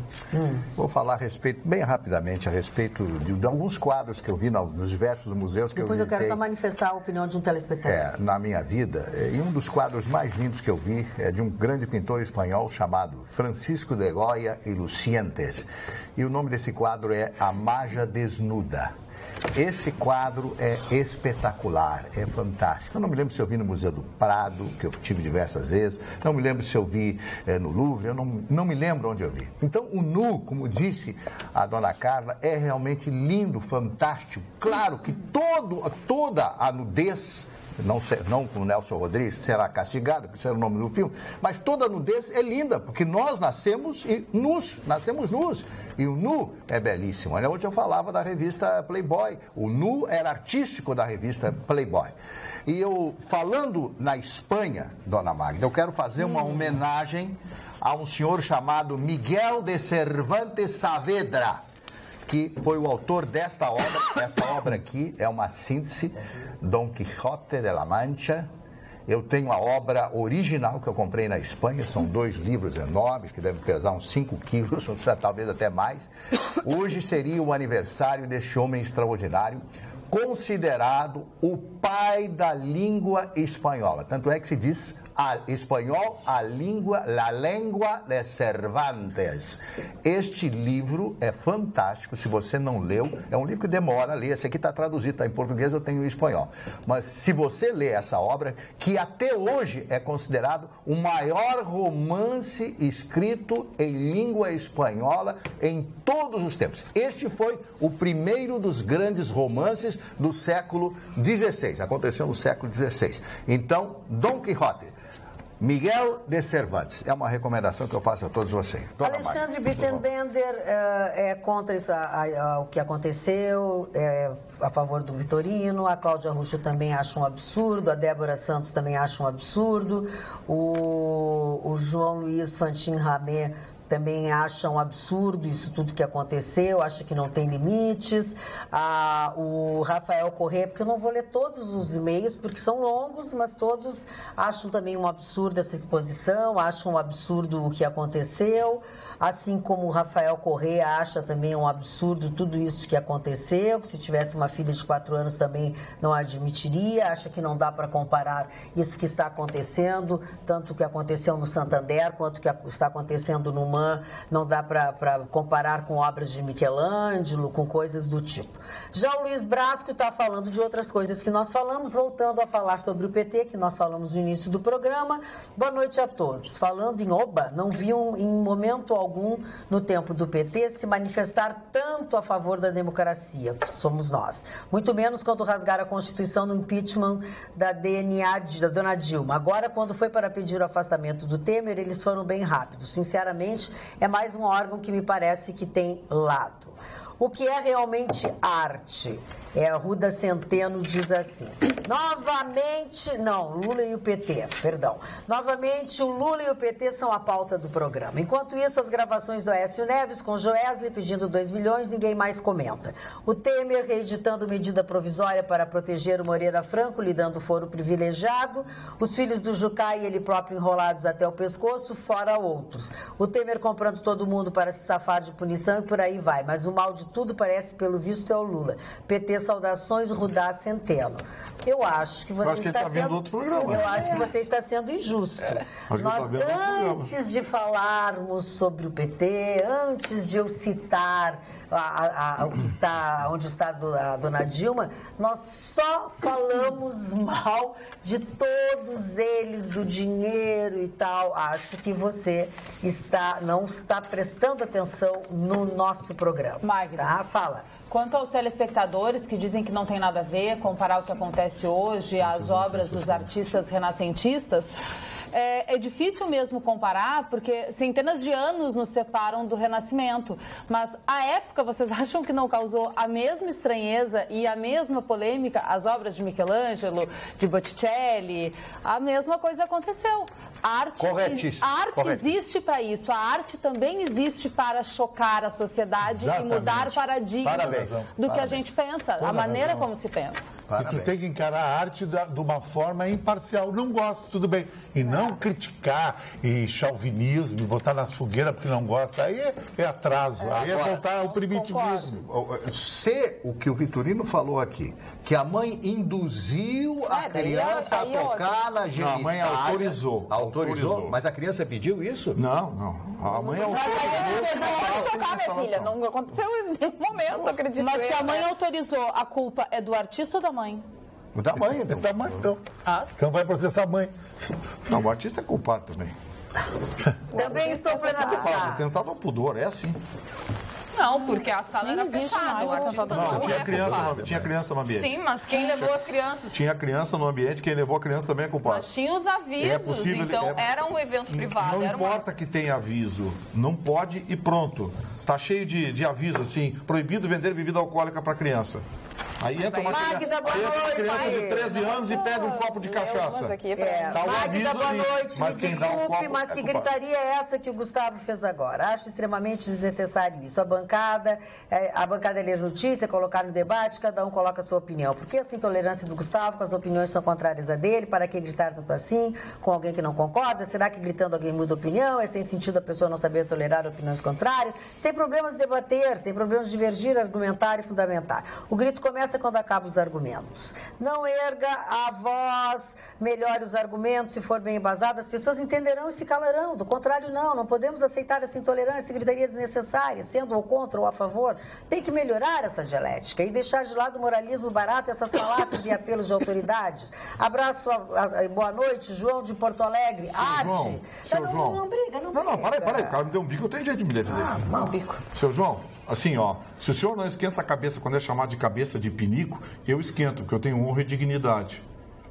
vou falar a respeito, bem rapidamente, a respeito de alguns quadros que eu vi nos diversos museus que Depois eu eu quero visitei. só manifestar a opinião de um telespectador. Na minha vida, e um dos quadros mais lindos que eu vi é de um grande pintor espanhol chamado Francisco de Goya y Lucientes. E o nome desse quadro é A Maja Desnuda. Esse quadro é espetacular, é fantástico. Eu não me lembro se eu vi no Museu do Prado, que eu tive diversas vezes. Não me lembro se eu vi no Louvre, eu não me lembro onde eu vi. Então, o nu, como disse a dona Carla, é realmente lindo, fantástico. Claro que toda a nudez... Não como Nelson Rodrigues, será castigado, que será o nome do filme, mas toda a nudez é linda, porque nós nascemos nus. E o nu é belíssimo. Ontem eu falava da revista Playboy. O nu era artístico da revista Playboy. E eu, falando na Espanha, dona Magda, eu quero fazer uma homenagem a um senhor chamado Miguel de Cervantes Saavedra, que foi o autor desta obra. Essa obra aqui é uma síntese, Dom Quixote de la Mancha. Eu tenho a obra original que eu comprei na Espanha, são 2 livros enormes, que devem pesar uns 5 quilos, talvez até mais. Hoje seria o aniversário deste homem extraordinário, considerado o pai da língua espanhola. Tanto é que se diz espanhol, la lengua de Cervantes. Este livro é fantástico, se você não leu, é um livro que demora a ler, esse aqui está traduzido, está em português, eu tenho em espanhol. Mas se você ler essa obra, que até hoje é considerado o maior romance escrito em língua espanhola em todos os tempos. Este foi o primeiro dos grandes romances do século XVI, aconteceu no século XVI. Então, Dom Quixote, Miguel de Cervantes. É uma recomendação que eu faço a todos vocês. Dona Alexandre Bittenbender é contra isso, o que aconteceu, é a favor do Vitorino, a Cláudia Rucho também acha um absurdo, a Débora Santos também acha um absurdo, o João Luiz Fantin Ramé também acha um absurdo isso tudo que aconteceu, acha que não tem limites. O Rafael Corrêa, porque eu não vou ler todos os e-mails, porque são longos, mas todos acham também um absurdo essa exposição, acham um absurdo o que aconteceu. Assim como o Rafael Corrêa acha também um absurdo tudo isso que aconteceu, que se tivesse uma filha de 4 anos também não admitiria, acha que não dá para comparar isso que está acontecendo, tanto o que aconteceu no Santander quanto o que está acontecendo no MAN, não dá para comparar com obras de Michelangelo, com coisas do tipo. Já o Luiz Brasco está falando de outras coisas que nós falamos, voltando a falar sobre o PT, que nós falamos no início do programa. Boa noite a todos. Falando em Oba, não vi em momento algum no tempo do PT se manifestar tanto a favor da democracia, que somos nós. Muito menos quando rasgaram a Constituição no impeachment da DNA da dona Dilma. Agora, quando foi para pedir o afastamento do Temer, eles foram bem rápidos. Sinceramente, é mais um órgão que me parece que tem lado. O que é realmente arte? A Ruda Centeno diz assim, Lula e o PT, perdão. Novamente, o Lula e o PT são a pauta do programa. Enquanto isso, as gravações do Aécio Neves com Joesley pedindo 2 milhões, ninguém mais comenta. O Temer reeditando medida provisória para proteger o Moreira Franco, lhe dando foro privilegiado. Os filhos do Jucá e ele próprio enrolados até o pescoço, fora outros. O Temer comprando todo mundo para se safar de punição e por aí vai. Mas o mal de tudo parece, pelo visto, é o Lula. PT, saudações, Rudá Centeno. Eu acho que você está sendo... Eu acho que você está sendo injusto. Nós, antes de falarmos sobre o PT, antes de eu citar onde está a dona Dilma, nós só falamos mal de todos eles, do dinheiro e tal. Acho que você não está prestando atenção no nosso programa. Magda, tá? Fala. Quanto aos telespectadores que dizem que não tem nada a ver comparar o que acontece hoje às obras dos artistas renascentistas, é difícil mesmo comparar, porque centenas de anos nos separam do Renascimento. Mas, à época, vocês acham que não causou a mesma estranheza e a mesma polêmica as obras de Michelangelo, de Botticelli? A mesma coisa aconteceu. A arte existe para isso. A arte também existe para chocar a sociedade e mudar paradigmas do que a gente pensa, a maneira como se pensa. E tu tem que encarar a arte de uma forma imparcial. Não gosto, tudo bem. E não criticar e chauvinismo, e botar nas fogueiras porque não gosta. Aí é atraso, aí é voltar ao primitivismo. Se o que o Vitorino falou aqui, que a mãe induziu a criança a tocar na genitália... A mãe autorizou. Autorizou? Mas a criança pediu isso? Não. A mãe autorizou. Mas tocar, minha filha. Não aconteceu isso em nenhum momento, acredito. Mas se a mãe autorizou, a culpa é do artista ou da mãe? Da mãe. É da mãe, então. Então vai processar a mãe. Não, o artista é culpado também. Também estou plenamente. Atentado ao pudor, é assim. Não, porque a sala era fechada. O artista não tinha criança no ambiente. Sim, mas quem levou as crianças? Tinha criança no ambiente, quem levou a criança também é culpado. Mas tinha os avisos, então era um evento privado. Não importa que tenha aviso, não pode e pronto. Tá cheio de aviso, assim, proibido vender bebida alcoólica para criança. Aí entra uma criança de 13 anos e pega um copo de cachaça. Magda, boa noite, me desculpe, mas que gritaria é essa que o Gustavo fez agora? Acho extremamente desnecessário isso. A bancada é ler notícia, colocar no debate, cada um coloca a sua opinião. Por que essa intolerância do Gustavo, com as opiniões são contrárias a dele? Para que gritar tanto assim, com alguém que não concorda? Será que gritando alguém muda opinião? É sem sentido a pessoa não saber tolerar opiniões contrárias? Sem problemas de debater, sem problemas de divergir, argumentar e fundamentar. O grito começa quando acabam os argumentos. Não erga a voz, melhore os argumentos, se for bem embasado, as pessoas entenderão e se calarão. Do contrário, não podemos aceitar essa intolerância e gritaria desnecessária, sendo ou contra ou a favor. Tem que melhorar essa dialética e deixar de lado o moralismo barato, essas falácias e apelos de autoridades. Abraço, boa noite, João de Porto Alegre. Arte. Seu João. Não briga. Não, para aí, o cara me deu um bico, eu tenho jeito de me defender. Não, bico. Seu João, assim, se o senhor não esquenta a cabeça quando é chamado de cabeça de pinico, eu esquento, porque eu tenho honra e dignidade,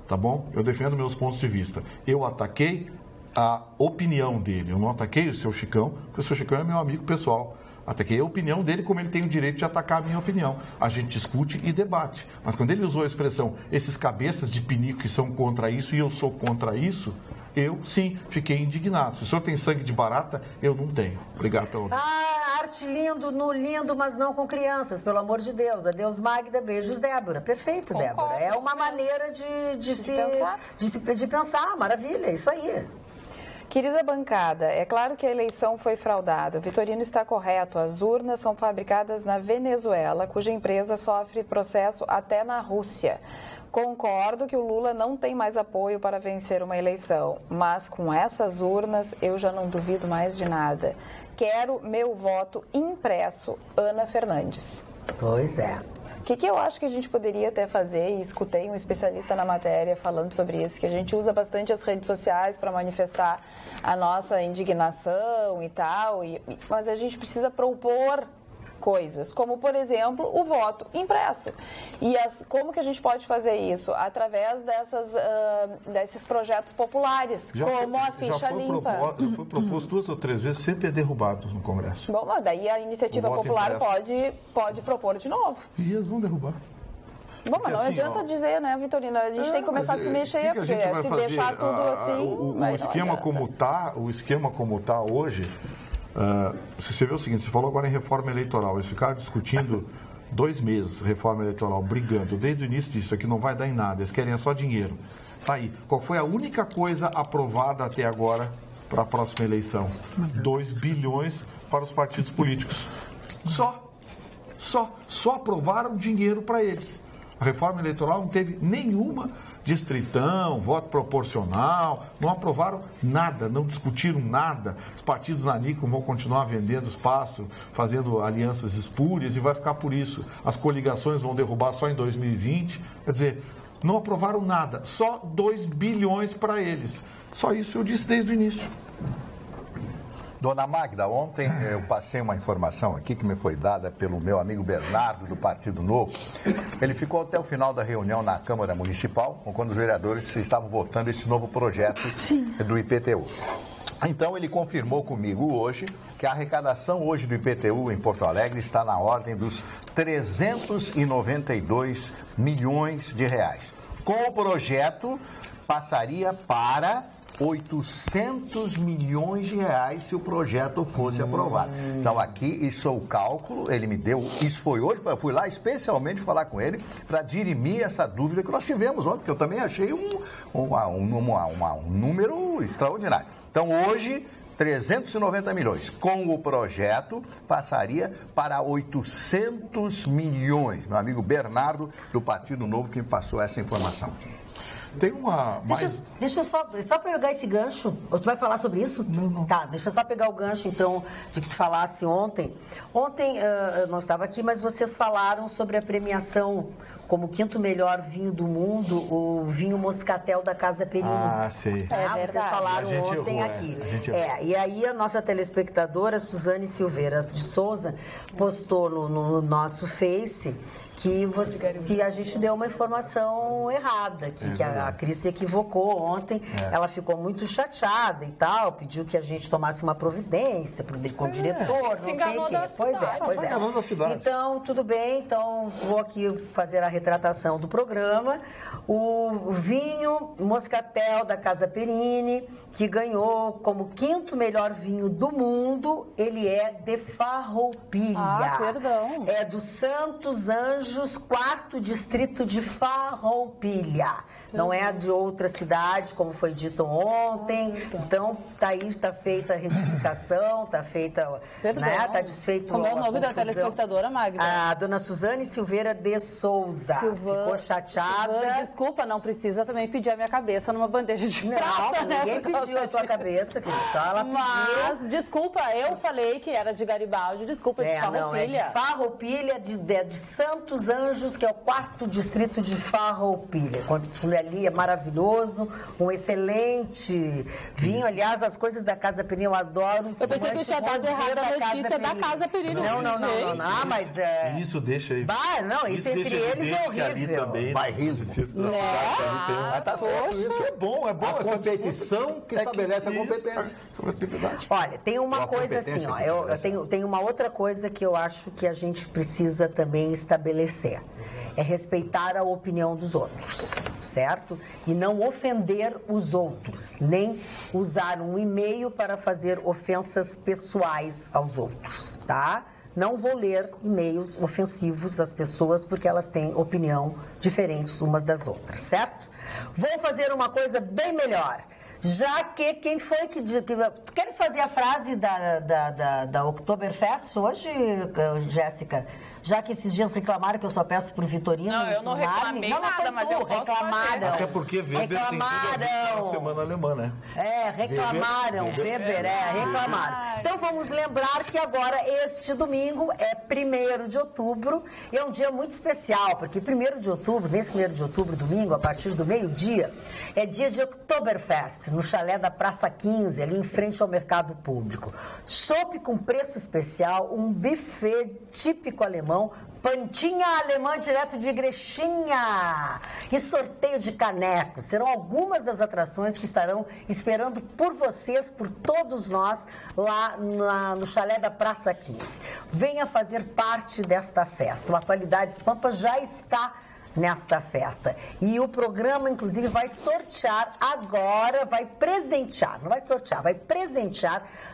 tá bom? Eu defendo meus pontos de vista. Eu ataquei a opinião dele, eu não ataquei o seu Chicão, porque o seu Chicão é meu amigo pessoal. Ataquei a opinião dele, como ele tem o direito de atacar a minha opinião. A gente discute e debate. Mas quando ele usou a expressão, esses cabeças de pinico que são contra isso e eu sou contra isso, eu, sim, fiquei indignado. Se o senhor tem sangue de barata, eu não tenho. Obrigado pelo... Arte lindo, mas não com crianças, pelo amor de Deus. Adeus, Magda, beijos, Débora. Perfeito, Débora. É uma maneira de pensar. Maravilha, isso aí. Querida bancada, é claro que a eleição foi fraudada. O Vitorino está correto. As urnas são fabricadas na Venezuela, cuja empresa sofre processo até na Rússia. Concordo que o Lula não tem mais apoio para vencer uma eleição, mas com essas urnas eu já não duvido mais de nada. Quero meu voto impresso, Ana Fernandes. Pois é. O que eu acho que a gente poderia até fazer, e escutei um especialista na matéria falando sobre isso, que a gente usa bastante as redes sociais para manifestar a nossa indignação e tal, mas a gente precisa propor coisas, como, por exemplo, o voto impresso. E como que a gente pode fazer isso? Através desses projetos populares, como a ficha limpa. Já foi proposto 2 ou 3 vezes, sempre é derrubado no Congresso. Bom, daí a iniciativa popular pode propor de novo. E eles vão derrubar. Bom, mas não assim, adianta dizer, né, Vitorino? A gente tem que começar a se mexer, porque se deixar tudo assim... O esquema como está hoje... você vê o seguinte, você falou agora em reforma eleitoral, esse cara discutindo 2 meses reforma eleitoral, brigando desde o início disso aqui não vai dar em nada, eles querem só dinheiro. Tá aí, qual foi a única coisa aprovada até agora para a próxima eleição? 2 bilhões para os partidos políticos. Só aprovaram dinheiro para eles. A reforma eleitoral não teve nenhuma distritão, voto proporcional, não aprovaram nada, não discutiram nada. Os partidos nanicos vão continuar vendendo espaço, fazendo alianças espúrias e vai ficar por isso. As coligações vão derrubar só em 2020. Quer dizer, não aprovaram nada, só 2 bilhões para eles. Só isso eu disse desde o início. Dona Magda, ontem eu passei uma informação aqui que me foi dada pelo meu amigo Bernardo, do Partido Novo. Ele ficou até o final da reunião na Câmara Municipal, quando os vereadores estavam votando esse novo projeto do IPTU. Então, ele confirmou comigo hoje que a arrecadação hoje do IPTU em Porto Alegre está na ordem dos 392 milhões de reais. Com o projeto, passaria para 800 milhões de reais se o projeto fosse aprovado. Então, aqui, isso é o cálculo, ele me deu, isso foi hoje, eu fui lá especialmente falar com ele para dirimir essa dúvida que nós tivemos ontem, porque eu também achei um número extraordinário. Então, hoje, 390 milhões. Com o projeto, passaria para 800 milhões. Meu amigo Bernardo, do Partido Novo, que me passou essa informação. Tem uma... Deixa eu só pegar esse gancho. Ou tu vai falar sobre isso? Não. Tá, deixa eu só pegar o gancho, então, de que tu falasse ontem. Ontem, eu não estava aqui, mas vocês falaram sobre a premiação como o 5º melhor vinho do mundo, o vinho Moscatel da Casa Perini. Ah, sei. Vocês falaram ontem aqui. E aí a nossa telespectadora, Suzane Silveira de Souza, postou no nosso Face que a gente deu uma informação errada, que a Cris se equivocou ontem. Ela ficou muito chateada e tal, pediu que a gente tomasse uma providência com o diretor, não sei o quê. Pois é. Então, tudo bem, então vou aqui fazer a retratação do programa. O vinho Moscatel da Casa Perini, que ganhou como 5º melhor vinho do mundo, ele é de Farroupilha. Ah, perdão. É do Santos Anjos, 4º distrito de Farroupilha. Não é de outra cidade, como foi dito ontem. Então, está feita a retificação, está feita, né? Está desfeito. Como é o nome da telespectadora, Magda? A dona Suzane Silveira de Souza. Ficou chateada. Desculpa, não precisa também pedir a minha cabeça numa bandeja de prata, não, ninguém pediu a tua cabeça, querida. Só ela pediu. Mas, desculpa, eu falei que era de Garibaldi, desculpa, de Farroupilha. Não, é de Farroupilha, de Santos Anjos, que é o 4º distrito de Farroupilha. Quando ali é maravilhoso, um excelente vinho. Aliás, as coisas da Casa Perini eu adoro. Eu pensei que eu tinha dado errado a notícia da Casa Perini. Não. Mas isso deixa aí. Isso entre eles é horrível. Bairrismo. Mas tá certo, isso é bom. A competição que estabelece a competência. Olha, tem uma coisa assim, eu tenho uma outra coisa que eu acho que a gente precisa também estabelecer. É respeitar a opinião dos outros, certo? E não ofender os outros, nem usar um e-mail para fazer ofensas pessoais aos outros, tá? Não vou ler e-mails ofensivos às pessoas porque elas têm opinião diferentes umas das outras, certo? Vou fazer uma coisa bem melhor. Já que quem foi que... Tu queres fazer a frase da Oktoberfest hoje, Jéssica? Já que esses dias reclamaram que eu só peço pro Vitorino. Não, eu não reclamei nada, mas eu posso fazer. Até porque Weber tem tudo a ver com a semana alemã, né? Reclamaram. Reclamaram. Então vamos lembrar que agora este domingo é 1º de outubro e é um dia muito especial, porque 1º de outubro, nesse 1º de outubro, domingo, a partir do meio-dia, é dia de Oktoberfest, no chalé da Praça 15, ali em frente ao mercado público. Chopp com preço especial, um buffet típico alemão, pantinha alemã direto de Grechinha e sorteio de canecos. Serão algumas das atrações que estarão esperando por vocês, por todos nós, lá no chalé da Praça 15. Venha fazer parte desta festa. O Atualidades Pampa já está nesta festa. E o programa, inclusive, vai sortear agora, vai presentear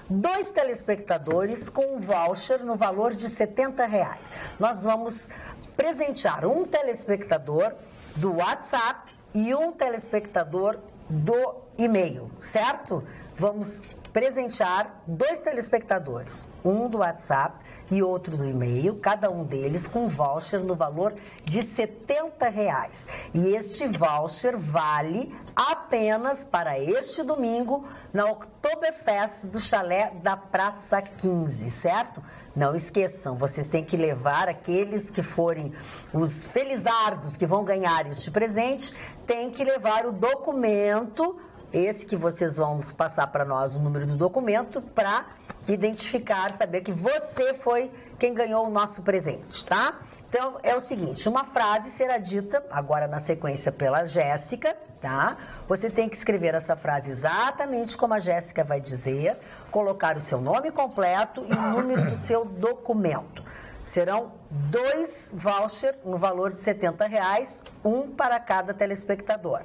2 telespectadores com um voucher no valor de R$70. Nós vamos presentear um telespectador do WhatsApp e um telespectador do e-mail, certo? Vamos presentear 2 telespectadores, um do WhatsApp e outro do e-mail, cada um deles com voucher no valor de R$70. E este voucher vale apenas para este domingo na Oktoberfest do chalé da Praça 15, certo? Não esqueçam, vocês têm que levar aqueles que forem os felizardos que vão ganhar este presente, têm que levar o documento, esse que vocês vão passar para nós, o número do documento, para identificar, saber que você foi quem ganhou o nosso presente, tá? Então, é o seguinte, uma frase será dita, agora na sequência, pela Jéssica, tá? Você tem que escrever essa frase exatamente como a Jéssica vai dizer, colocar o seu nome completo e o número do seu documento. Serão 2 vouchers no valor de R$70, um para cada telespectador.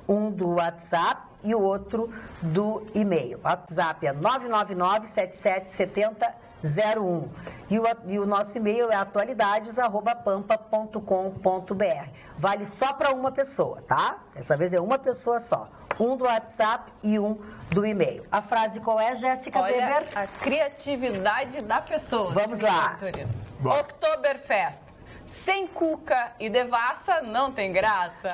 um do WhatsApp e o outro do e-mail. O WhatsApp é 999-777001 e o nosso e-mail é atualidades@pampa.com.br. Vale só para uma pessoa, tá? Dessa vez é uma pessoa só. Um do WhatsApp e um do e-mail. A frase qual é, Jéssica Weber? A criatividade da pessoa. Vamos lá. Oktoberfest. Sem cuca e devassa não tem graça.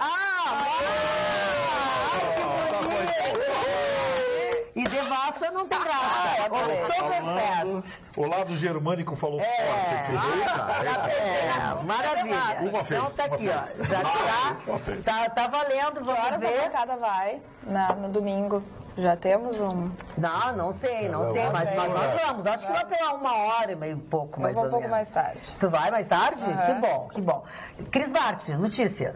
E devassa não tem graça. Oktoberfest. O lado germânico falou forte aqui. Maravilha. Uma vez, então tá aqui, ó. Já tá valendo, vamos Agora ver. a bancada vai no domingo. Já temos um... Não sei, mas nós vamos. Acho que vai pegar 1h e pouco, mais ou menos. Eu vou um pouco mais tarde. Tu vai mais tarde? Que bom. Cris Bart, notícia.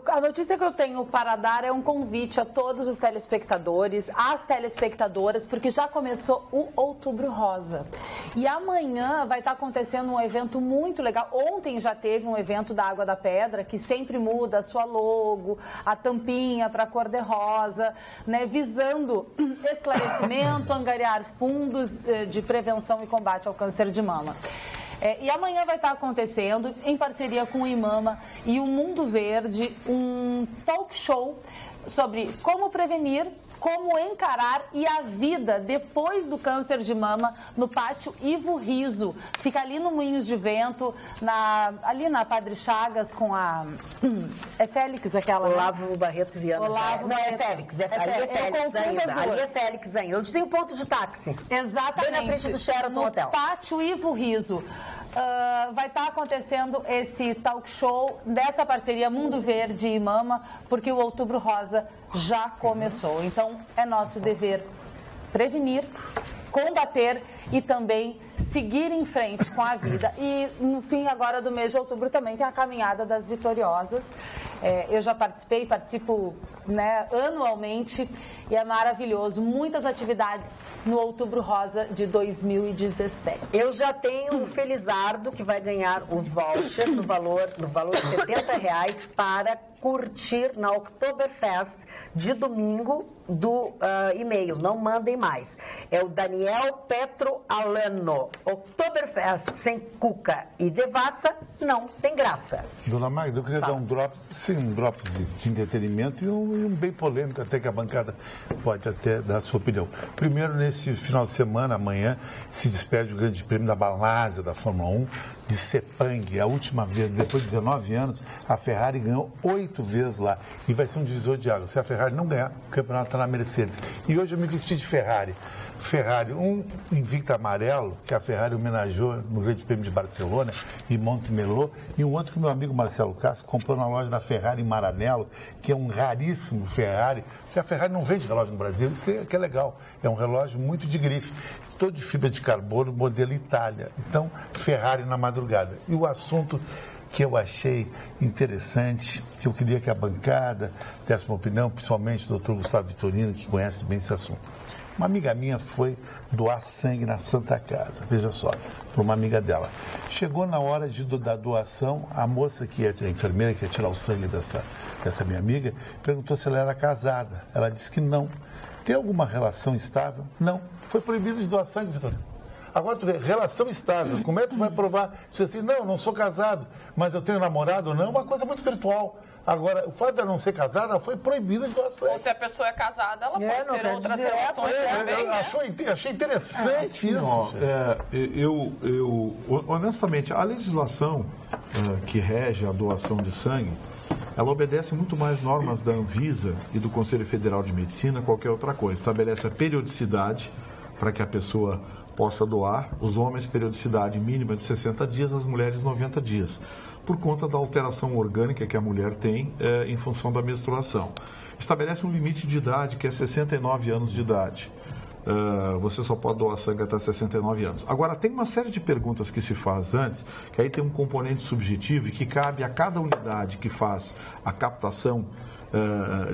A notícia que eu tenho para dar é um convite a todos os telespectadores, às telespectadoras, porque já começou o Outubro Rosa. E amanhã vai estar acontecendo um evento muito legal. Ontem já teve um evento da Água da Pedra, que sempre muda a sua logo, a tampinha para a cor de rosa, né, visando esclarecimento, angariar fundos de prevenção e combate ao câncer de mama. E amanhã vai estar acontecendo, em parceria com o IMAMA e o Mundo Verde, um talk show sobre como prevenir, como encarar e a vida depois do câncer de mama no pátio Ivo Riso. Fica ali no Moinhos de Vento, ali na Padre Chagas com a... É Félix aquela? Olavo Barreto Viana. Olavo não, Barreto. é Félix. Ali é Félix ainda. Ali é Félix ainda. Onde tem o ponto de táxi. Exatamente. Bem na frente do Sheraton Hotel. No pátio Ivo Riso. Vai estar acontecendo esse talk show dessa parceria Mundo Verde e Mama, porque o Outubro Rosa já começou. Então, é nosso dever prevenir, combater e também seguir em frente com a vida. E no fim agora do mês de outubro também tem a Caminhada das Vitoriosas. Eu já participo anualmente e é maravilhoso. Muitas atividades no Outubro Rosa de 2017. Eu já tenho um Felizardo que vai ganhar o voucher no valor de R$70 para curtir na Oktoberfest de domingo do e-mail. Não mandem mais. É o Daniel Petro Alano. Oktoberfest sem cuca e devassa não tem graça. Dona Magda, eu queria dar um drops de entretenimento e um bem polêmico, até que a bancada pode até dar a sua opinião. Primeiro, nesse final de semana, amanhã, se despede o Grande Prêmio da Malásia da Fórmula 1 de Sepang. A última vez, depois de 19 anos, a Ferrari ganhou 8 vezes lá. E vai ser um divisor de água. Se a Ferrari não ganhar, o campeonato está na Mercedes. E hoje eu me vesti de Ferrari, um invicto amarelo, que a Ferrari homenageou no Grande Prêmio de Barcelona e Montemelo, e um outro que meu amigo Marcelo Castro comprou na loja da Ferrari em Maranello, que é um raríssimo Ferrari, porque a Ferrari não vende relógio no Brasil, isso que é legal, é um relógio muito de grife, todo de fibra de carbono, modelo Itália. Então, Ferrari na madrugada. E o assunto que eu achei interessante, que eu queria que a bancada desse uma opinião, principalmente o doutor Gustavo Vitorino, que conhece bem esse assunto. Uma amiga minha foi doar sangue na Santa Casa, veja só, para uma amiga dela. Chegou na hora da doação, a moça a enfermeira que ia tirar o sangue dessa minha amiga, perguntou se ela era casada. Ela disse que não. Tem alguma relação estável? Não. Foi proibido de doar sangue, Vitorino. Agora tu vê, relação estável, como é que tu vai provar? Se assim, não sou casado, mas eu tenho namorado ou não, é uma coisa muito virtual. Agora, o fato de ela não ser casada, ela foi proibida de doar sangue. Ou se a pessoa é casada, ela pode ter outras relações também, Achei interessante isso. Honestamente, a legislação que rege a doação de sangue, ela obedece muito mais normas da Anvisa e do Conselho Federal de Medicina, qualquer outra coisa. Estabelece a periodicidade para que a pessoa possa doar, os homens periodicidade mínima de 60 dias, as mulheres 90 dias, por conta da alteração orgânica que a mulher tem em função da menstruação. Estabelece um limite de idade que é 69 anos de idade. Você só pode doar sangue até 69 anos. Agora, tem uma série de perguntas que se faz antes, que aí tem um componente subjetivo e que cabe a cada unidade que faz a captação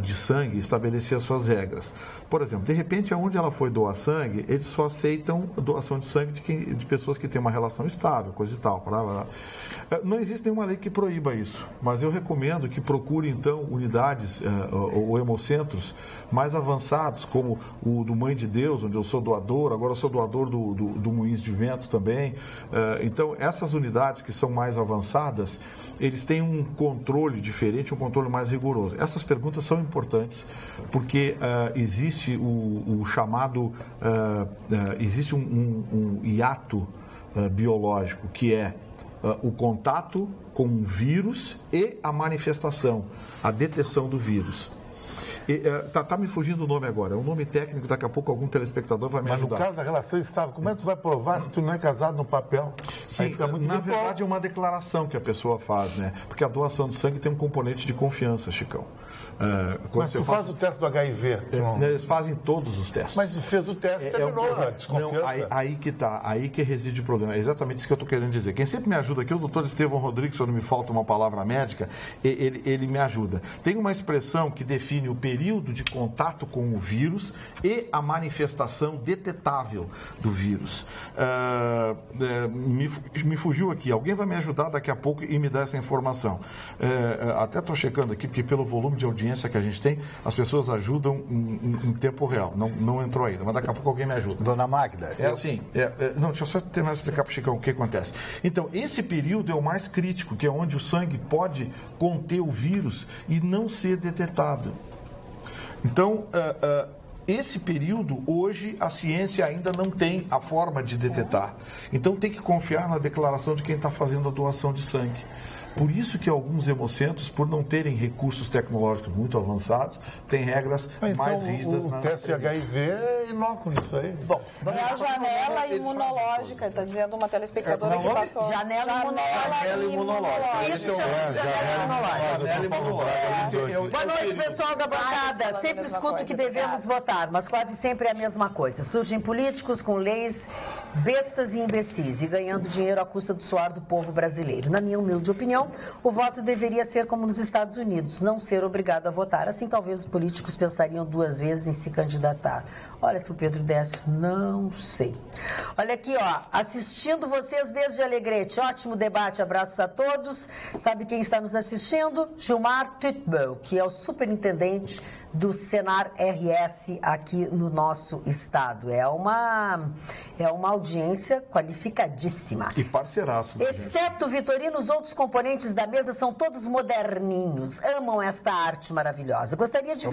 de sangue estabelecer as suas regras. Por exemplo, de repente, onde ela foi doar sangue, eles só aceitam doação de sangue de pessoas que têm uma relação estável, coisa e tal. Não existe nenhuma lei que proíba isso, mas eu recomendo que procure, então, unidades ou hemocentros mais avançados, como o do Mãe de Deus, onde eu sou doador, agora eu sou doador do Moinhos de Vento também. Então, essas unidades que são mais avançadas, eles têm um controle diferente, um controle mais rigoroso. Essas perguntas são importantes, porque existe o chamado, existe um hiato biológico, que é o contato com um vírus e a manifestação, a detecção do vírus. Tá me fugindo o nome agora, é um nome técnico, daqui a pouco algum telespectador vai me ajudar. Mas no caso da relação estável, como é que tu vai provar se tu não é casado no papel? Sim, na verdade é uma declaração que a pessoa faz, né? Porque a doação de sangue tem um componente de confiança, Chicão. Mas tu faz o teste do HIV? Eles fazem todos os testes. Mas fez o teste, terminou a desconfiança. Não, aí que tá, aí que reside o problema. É exatamente isso que eu estou querendo dizer. Quem sempre me ajuda aqui é o doutor Estevão Rodrigues, se não me falta uma palavra médica, ele me ajuda. Tem uma expressão que define o período de contato com o vírus e a manifestação detetável do vírus. Me fugiu aqui. Alguém vai me ajudar daqui a pouco e me dar essa informação. Até estou checando aqui, porque pelo volume de audiência que a gente tem, as pessoas ajudam em tempo real. Não entrou ainda, mas daqui a pouco alguém me ajuda. Dona Magda. Não, deixa eu só terminar de explicar para o Chicão o que acontece. Então, esse período é o mais crítico, que é onde o sangue pode conter o vírus e não ser detectado. Então, esse período, hoje, a ciência ainda não tem a forma de detectar. Então, tem que confiar na declaração de quem está fazendo a doação de sangue. Por isso que alguns hemocentros, por não terem recursos tecnológicos muito avançados, têm regras mais rígidas. O teste de HIV é inócuo nisso aí. Bom, é a janela imunológica, está dizendo uma telespectadora que passou. Janela imunológica. Isso chama janela imunológica. Boa noite, pessoal da bancada. Sempre escuto que devemos votar, mas quase sempre é a mesma coisa. Surgem políticos com leis bestas e imbecis e ganhando dinheiro à custa do suor do povo brasileiro. Na minha humilde opinião, o voto deveria ser como nos Estados Unidos, não ser obrigado a votar. Assim, talvez os políticos pensariam 2 vezes em se candidatar. Olha, se o Pedro Décio, não sei. Olha aqui, ó, assistindo vocês desde Alegrete. Ótimo debate, abraços a todos. Sabe quem está nos assistindo? Gilmar Tutbel, que é o superintendente do Senar RS aqui no nosso estado. É uma audiência qualificadíssima. E parceiraço. Exceto Vitorino, os outros componentes da mesa são todos moderninhos, amam esta arte maravilhosa. Gostaria de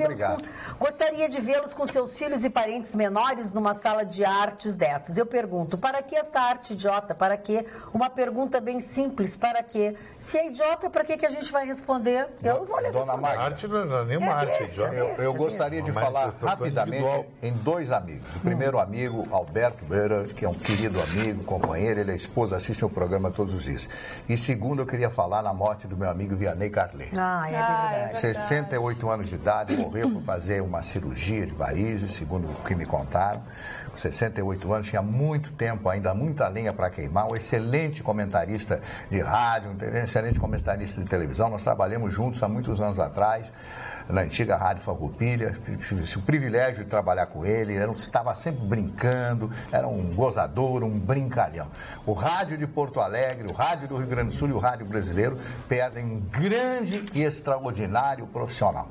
vê-los com seus filhos e parentes menores numa sala de artes dessas. Eu pergunto, para que esta arte idiota? Para que? Uma pergunta bem simples, para que? Se é idiota, para que a gente vai responder? Eu não vou lhe responder. Magda, arte não é nenhuma arte idiota. Eu gostaria de falar rapidamente em 2 amigos. O primeiro amigo, Alberto Beira, que é um querido amigo, companheiro, ele é esposa, assiste o programa todos os dias. E segundo, eu queria falar na morte do meu amigo Vianney Carlet. É verdade. 68 anos de idade, morreu por fazer uma cirurgia de varizes, segundo o que me contaram. Com 68 anos, tinha muito tempo ainda, muita lenha para queimar, um excelente comentarista de rádio, um excelente comentarista de televisão. Nós trabalhamos juntos há muitos anos atrás, na antiga Rádio Farroupilha, tive o privilégio de trabalhar com ele, estava sempre brincando, era um gozador, um brincalhão. O rádio de Porto Alegre, o rádio do Rio Grande do Sul e o rádio brasileiro perdem um grande e extraordinário profissional.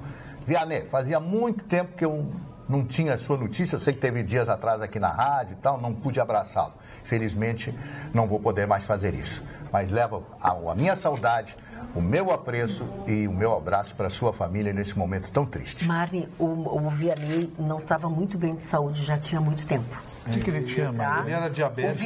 Vianney, fazia muito tempo que eu não tinha a sua notícia, eu sei que teve dias atrás aqui na rádio e tal, não pude abraçá-lo. Felizmente, não vou poder mais fazer isso. Mas levo a minha saudade, o meu apreço e o meu abraço para a sua família nesse momento tão triste. Marli, o Vianney não estava muito bem de saúde, já tinha muito tempo. O que ele tinha, mano? Ele era diabetes.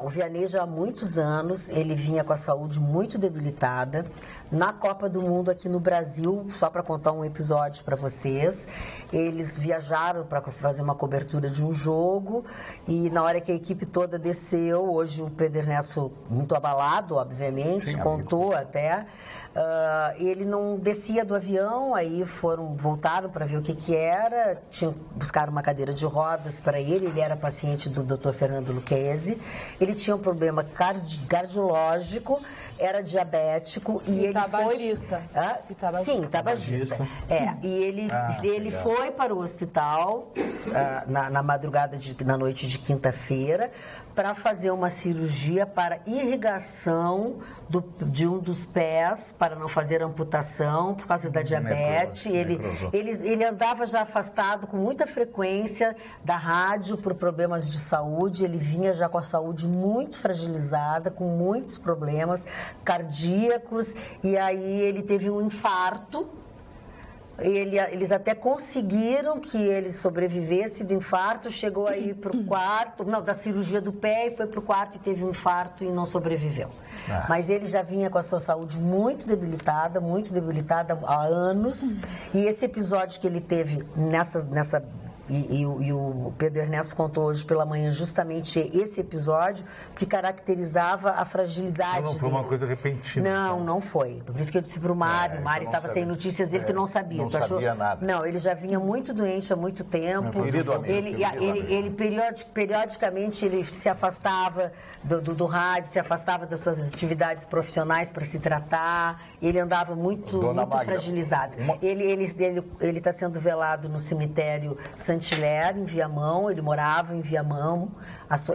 O Vianney já há muitos anos, ele vinha com a saúde muito debilitada. Na Copa do Mundo aqui no Brasil, só para contar um episódio para vocês, eles viajaram para fazer uma cobertura de um jogo e na hora que a equipe toda desceu, hoje o Pedro Ernesto, muito abalado, obviamente, contou até, ele não descia do avião, aí voltaram para ver o que era, buscaram uma cadeira de rodas para ele era paciente do Dr. Fernando Lucchesi, ele tinha um problema cardiológico, era diabético e ele tabagista. foi... Sim, tabagista. E ele foi para o hospital na madrugada, na noite de quinta-feira, para fazer uma cirurgia para irrigação de um dos pés, para não fazer amputação por causa da diabetes. Ele andava já afastado com muita frequência da rádio por problemas de saúde. Ele vinha já com a saúde muito fragilizada, com muitos problemas cardíacos. E aí ele teve um infarto. Eles até conseguiram que ele sobrevivesse do infarto, chegou aí para o quarto, da cirurgia do pé, e foi para o quarto e teve um infarto e não sobreviveu. Mas ele já vinha com a sua saúde muito debilitada há anos, e esse episódio que ele teve E o Pedro Ernesto contou hoje pela manhã justamente esse episódio que caracterizava a fragilidade dele. Não foi uma coisa repentina. Não foi. Por isso que eu disse para o Mário. O Mário estava sem notícias dele que não sabia. Não sabia nada. Não, ele já vinha muito doente há muito tempo. Ele periodicamente ele se afastava do rádio, se afastava das suas atividades profissionais para se tratar. Ele andava muito fragilizado. Ele está sendo velado no cemitério Saint-Hilaire, em Viamão. Ele morava em Viamão.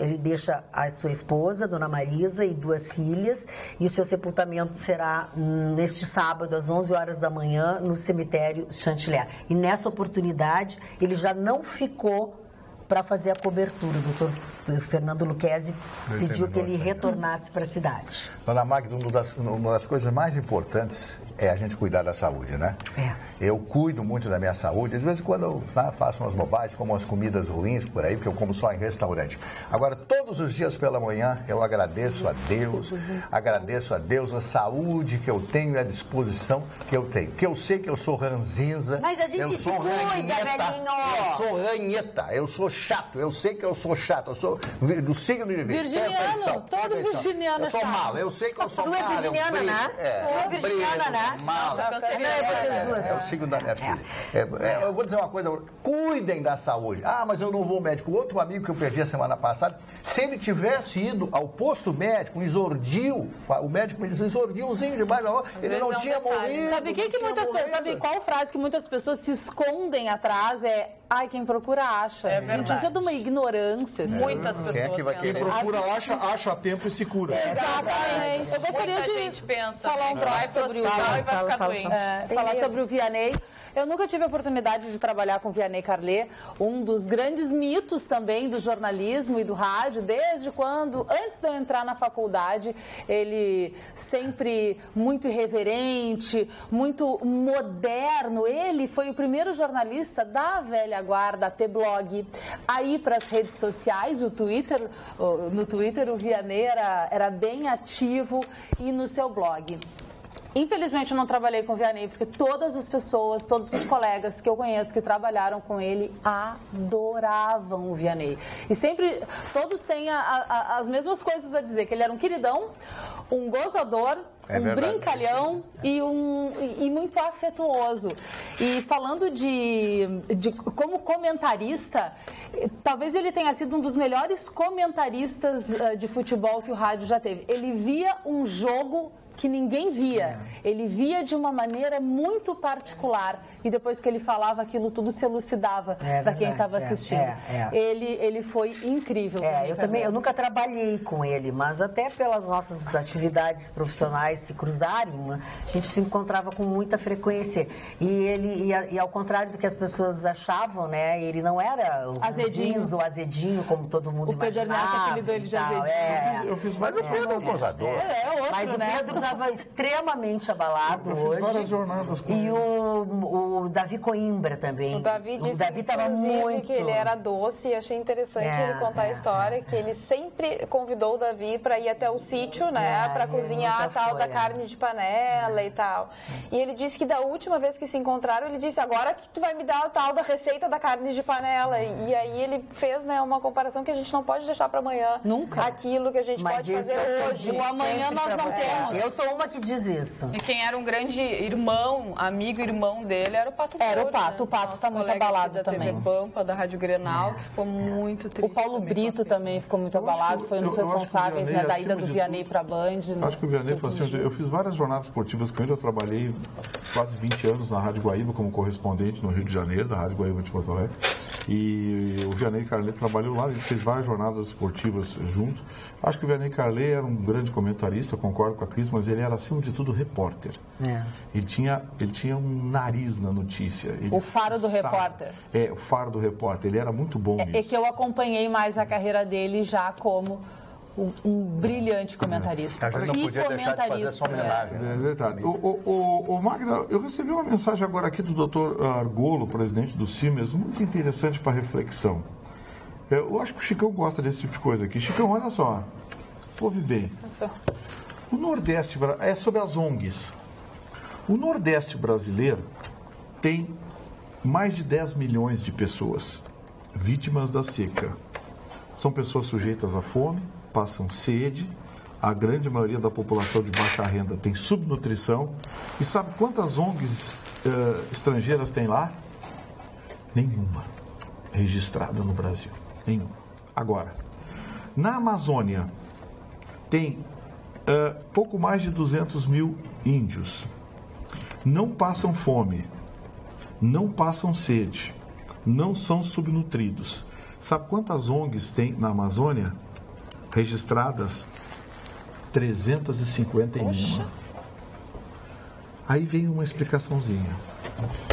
Ele deixa a sua esposa, Dona Marisa, e 2 filhas. E o seu sepultamento será neste sábado, às 11 horas da manhã, no cemitério Saint-Hilaire. E nessa oportunidade, ele já não ficou para fazer a cobertura. O doutor Fernando Lucchesi pediu que ele retornasse para a cidade. Dona Magda, uma das coisas mais importantes é a gente cuidar da saúde, né? Eu cuido muito da minha saúde. Às vezes, quando eu faço umas bobagens, como umas comidas ruins por aí, porque eu como só em restaurante. Agora, todos os dias pela manhã, eu agradeço a Deus a saúde que eu tenho e a disposição que eu tenho. Porque eu sei que eu sou ranzinza. Mas a gente te cuida, velhinho! Eu sou ranheta, eu sou chato, eu sei que eu sou chato, eu sou do signo de virginiano, todo virginiano eu sou mal, eu sei que eu sou mal. Tu é virginiana, né? Tu é virginiana, né? É o signo da minha filha. Eu vou dizer uma coisa, cuidem da saúde. Mas eu não vou ao médico. Outro amigo que eu perdi a semana passada, se ele tivesse ido ao posto médico, um Isordil, o médico me disse, um Isordilzinho debaixo da hora, ele não tinha morrido. Sabe qual frase que muitas pessoas se escondem atrás? Quem procura acha. Gente, isso é de uma ignorância. Muitas pessoas Quem procura acha a tempo e se cura. Exatamente. Eu gostaria de falar um troço sobre sobre o Vianney. Eu nunca tive a oportunidade de trabalhar com o Vianney Carlet, um dos grandes mitos também do jornalismo e do rádio, desde quando, antes de eu entrar na faculdade, ele sempre muito irreverente, muito moderno. Ele foi o primeiro jornalista da velha guarda a ter blog. Aí para as redes sociais, no Twitter o Vianney era bem ativo e no seu blog. Infelizmente, eu não trabalhei com o Vianney, porque todas as pessoas, todos os colegas que eu conheço que trabalharam com ele adoravam o Vianney. E sempre, todos têm as mesmas coisas a dizer, que ele era um queridão, um gozador, brincalhão e muito afetuoso. E falando de como comentarista, talvez ele tenha sido um dos melhores comentaristas de futebol que o rádio já teve. Ele via um jogo que ninguém via. Ele via de uma maneira muito particular e depois que ele falava, aquilo tudo se elucidava para quem estava assistindo. Ele foi incrível. Eu nunca trabalhei com ele, mas até pelas nossas atividades profissionais se cruzarem, a gente se encontrava com muita frequência. E ao contrário do que as pessoas achavam, né? Ele não era o azedinho, como todo mundo imaginava. O Pedro Ernesto apelidou ele de azedinho. Eu fiz várias gozador. Mas o Pedro estava extremamente abalado hoje. Várias jornadas com ele. O Davi Coimbra também. O Davi disse, inclusive, que ele era doce, e achei interessante ele contar a história, que ele sempre convidou o Davi para ir até o sítio, né, para cozinhar a tal da carne de panela e tal. E ele disse que da última vez que se encontraram, ele disse, agora que tu vai me dar a tal da receita da carne de panela. E aí ele fez, né, uma comparação que a gente não pode deixar para amanhã. Nunca. Aquilo que a gente pode fazer hoje. O amanhã nós não temos. sou uma que diz isso. E quem era um grande irmão, amigo irmão dele, era o Pato Era Moura, o Pato. né? O Pato está muito abalado também. Da TV Pampa, da Rádio Grenal, que ficou muito triste. O Paulo Brito também ficou muito abalado, foi um dos responsáveis, né, da ida do Vianney para a Band. Acho que o Vianney foi assim, eu fiz várias jornadas esportivas com ele, eu trabalhei quase 20 anos na Rádio Guaíba como correspondente no Rio de Janeiro, da Rádio Guaíba de Porto Alegre. E o Vianney Carlet trabalhou lá, ele fez várias jornadas esportivas juntos. Acho que o Vianney Carlet era um grande comentarista, eu concordo com a Cris, mas ele era, acima de tudo, repórter. Ele tinha um nariz na notícia. O faro do repórter. O faro do repórter. Ele era muito bom nisso. É que eu acompanhei mais a carreira dele já como um brilhante comentarista. A gente não podia deixar de fazer essa homenagem. É verdade. O Magda, eu recebi uma mensagem agora aqui do Dr. Argolo, presidente do Simers, muito interessante para reflexão. Eu acho que o Chicão gosta desse tipo de coisa aqui. Chicão, olha só. Ouve bem. O Nordeste, é sobre as ONGs. O Nordeste brasileiro tem mais de 10 milhões de pessoas vítimas da seca. São pessoas sujeitas à fome, passam sede, a grande maioria da população de baixa renda tem subnutrição. E sabe quantas ONGs estrangeiras tem lá? Nenhuma registrada no Brasil. Nenhuma. Agora, na Amazônia tem pouco mais de 200 mil índios. Não passam fome, não passam sede, não são subnutridos. Sabe quantas ONGs tem na Amazônia? Registradas 351. Poxa. Aí vem uma explicaçãozinha.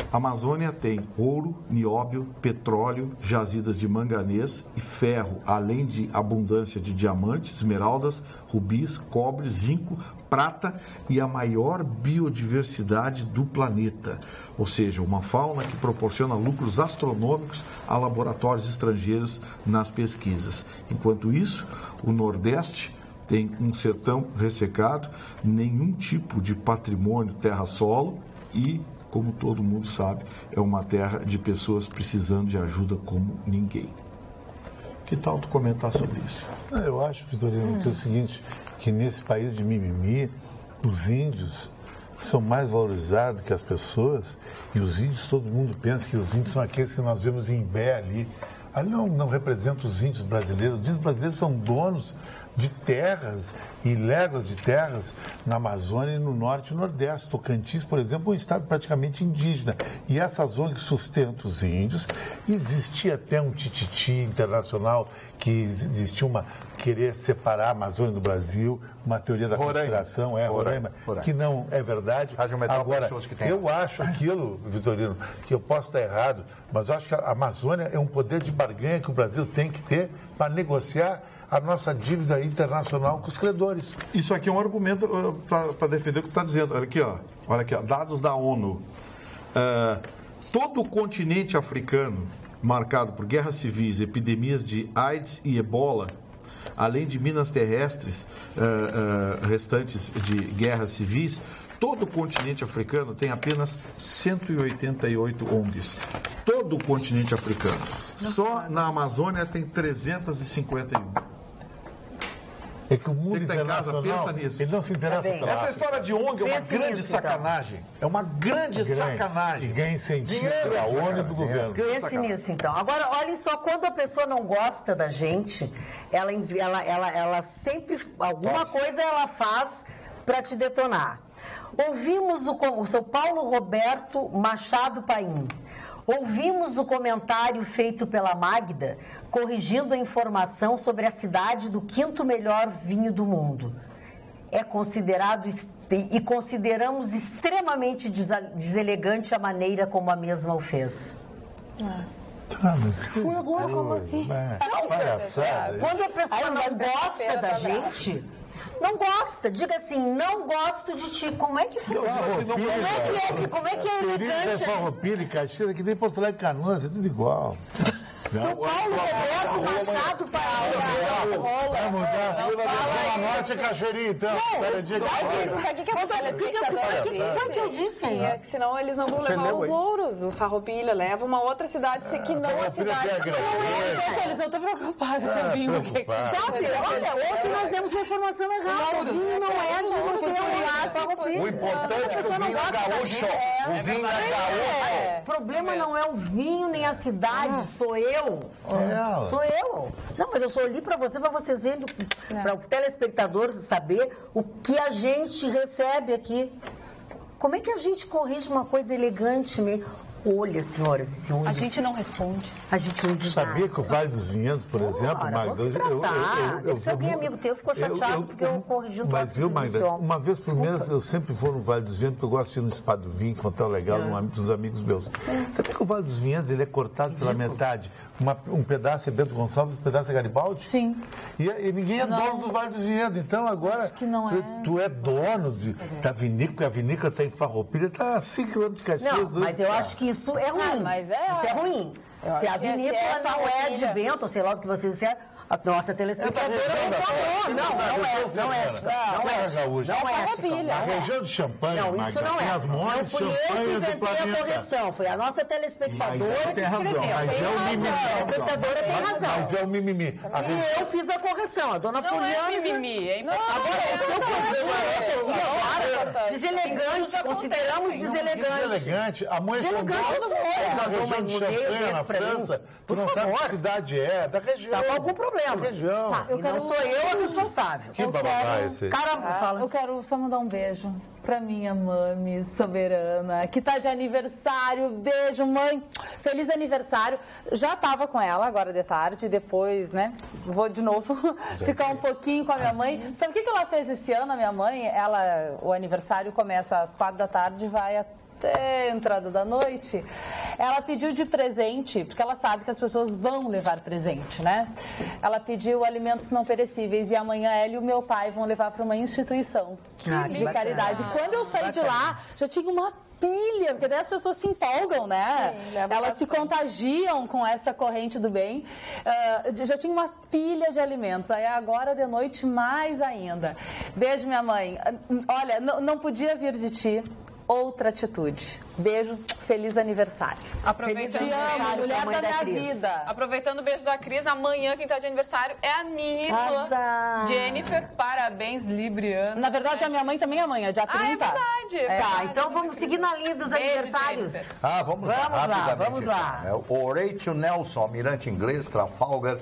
A Amazônia tem ouro, nióbio, petróleo, jazidas de manganês e ferro, além de abundância de diamantes, esmeraldas, rubis, cobre, zinco, prata e a maior biodiversidade do planeta. Ou seja, uma fauna que proporciona lucros astronômicos a laboratórios estrangeiros nas pesquisas. Enquanto isso, o Nordeste tem um sertão ressecado, nenhum tipo de patrimônio terra-solo e, como todo mundo sabe, é uma terra de pessoas precisando de ajuda como ninguém. Que tal tu comentar sobre isso? Eu acho, Vitorino, que é o seguinte, que nesse país de mimimi, os índios são mais valorizados que as pessoas, e os índios, todo mundo pensa que os índios são aqueles que nós vemos em Bé ali. Ali não representa os índios brasileiros. Os índios brasileiros são donos de terras e léguas de terras na Amazônia e no Norte e Nordeste. Tocantins, por exemplo, é um estado praticamente indígena. E essas ONGs sustentam os índios. Existia até um tititi internacional que existia querer separar a Amazônia do Brasil, uma teoria da conspiração, Roraima, que não é verdade. Agora, eu acho aquilo, Vitorino, que eu posso estar errado, mas eu acho que a Amazônia é um poder de barganha que o Brasil tem que ter para negociar a nossa dívida internacional com os credores. Isso aqui é um argumento para defender o que tu está dizendo. Olha aqui, ó, dados da ONU. Todo o continente africano, marcado por guerras civis, epidemias de AIDS e ebola, além de minas terrestres restantes de guerras civis, todo o continente africano tem apenas 188 ONGs. Todo o continente africano. Só na Amazônia tem 351. É que o mundo internacional, pensa nisso. Ele não se interessa pela Essa história de ONG é uma grande sacanagem. É uma grande sacanagem. E ganha incentivo da ONU e do governo. Pense nisso, então. Agora, olhem só, quando a pessoa não gosta da gente, ela sempre, alguma coisa ela faz para te detonar. Ouvimos o seu Paulo Roberto Machado Paim. Ouvimos o comentário feito pela Magda, corrigindo a informação sobre a cidade do 5º melhor vinho do mundo. É considerado e consideramos extremamente deselegante a maneira como a mesma o fez. Mas foi agora. Como assim? Quando a pessoa não gosta da gente... Não gosta, diga assim, não gosto de ti. Como é que foi? Como é que é elegante? Farroupilha e Caxias, que nem Porto Alegre, Canoas, é tudo igual. São Paulo, Roberto, Machado, Vai mudar. Zona Norte é Cachoeirinha, então. Sabe o que é o telespectador disse? Foi o que eu disse. É que senão eles não vão levar os louros. O Farroupilha leva uma outra cidade que não a cidade. Eles não estão preocupados com o vinho. Sabe, olha, ontem nós demos uma informação errada. O vinho não é de não sei onde, Farroupilha. O importante é que o vinho é gaúcho. O vinho é gaúcho. O problema não é o vinho nem a cidade, sou eu. Sou eu. Não, mas eu sou ali para vocês verem, para o telespectador saber o que a gente recebe aqui. Como é que a gente corrige uma coisa elegante mesmo? Olha, senhoras e senhores. A gente não responde. A gente não diz Sabia que o Vale dos Vinhedos, por exemplo, Magda... Se alguém amigo teu ficou chateado porque eu corrigi o Mas viu, Magda, uma vez por mês eu sempre vou no Vale dos Vinhedos, porque eu gosto de ir no Spa do Vinho, contar o legal dos amigos meus. Sabia que o Vale dos Vinhedos ele é cortado pela metade? Um pedaço é Bento Gonçalves, um pedaço é Garibaldi? Sim. E ninguém é dono do Vale dos Vinhedos. Então agora acho que não tu é dono da vinícola, porque a vinícola está em Farroupilha, está a 5 km de Caxias. Não, mas eu acho que isso é ruim. Isso é ruim. Se a vinícola não é de Bento, sei lá o que vocês disseram, a nossa telespectadora não é. A região de Champanhe, não, isso não é. As maiores champanhes do planeta. A correção, foi a nossa telespectadora que escreveu. Mas é o mimimi. A telespectadora tem razão. Mas é o mimimi. E eu fiz a correção, a dona Fuliana... Não é mimimi, é importante. Agora, deselegante, consideramos deselegante. Deselegante, a mãe deselegante eu sou na região de Champanhe, na França, tu não sabe que cidade é, da região. Tá com algum problema. Região. Tá, Não sou eu a responsável. Que bababá esse? Caramba, fala. Eu quero só mandar um beijo pra minha mami soberana, que tá de aniversário. Beijo, mãe. Feliz aniversário. Já tava com ela agora de tarde, depois, né? Vou de novo ficar um pouquinho com a minha mãe. Sabe o que ela fez esse ano, a minha mãe? O aniversário começa às 4 da tarde e vai até a entrada da noite. Ela pediu de presente, porque ela sabe que as pessoas vão levar presente, né? Ela pediu alimentos não perecíveis e amanhã ela e o meu pai vão levar para uma instituição de caridade. Quando eu saí de lá, já tinha uma pilha, porque daí as pessoas se empolgam, né? Sim, elas se contagiam com essa corrente do bem. Já tinha uma pilha de alimentos, aí agora de noite mais ainda. Beijo, minha mãe. Olha, não podia vir de ti outra atitude. Beijo, feliz aniversário. Aproveitando Te amo, mulher da minha vida. Aproveitando o beijo da Cris, amanhã quem tá de aniversário é a minha irmã, Jennifer. Parabéns, Libriana. Na verdade, a minha mãe também é amanhã, dia 30. É verdade. Tá, então vamos seguir na linha dos aniversários. Vamos lá. O Horatio Nelson, almirante inglês, Trafalgar.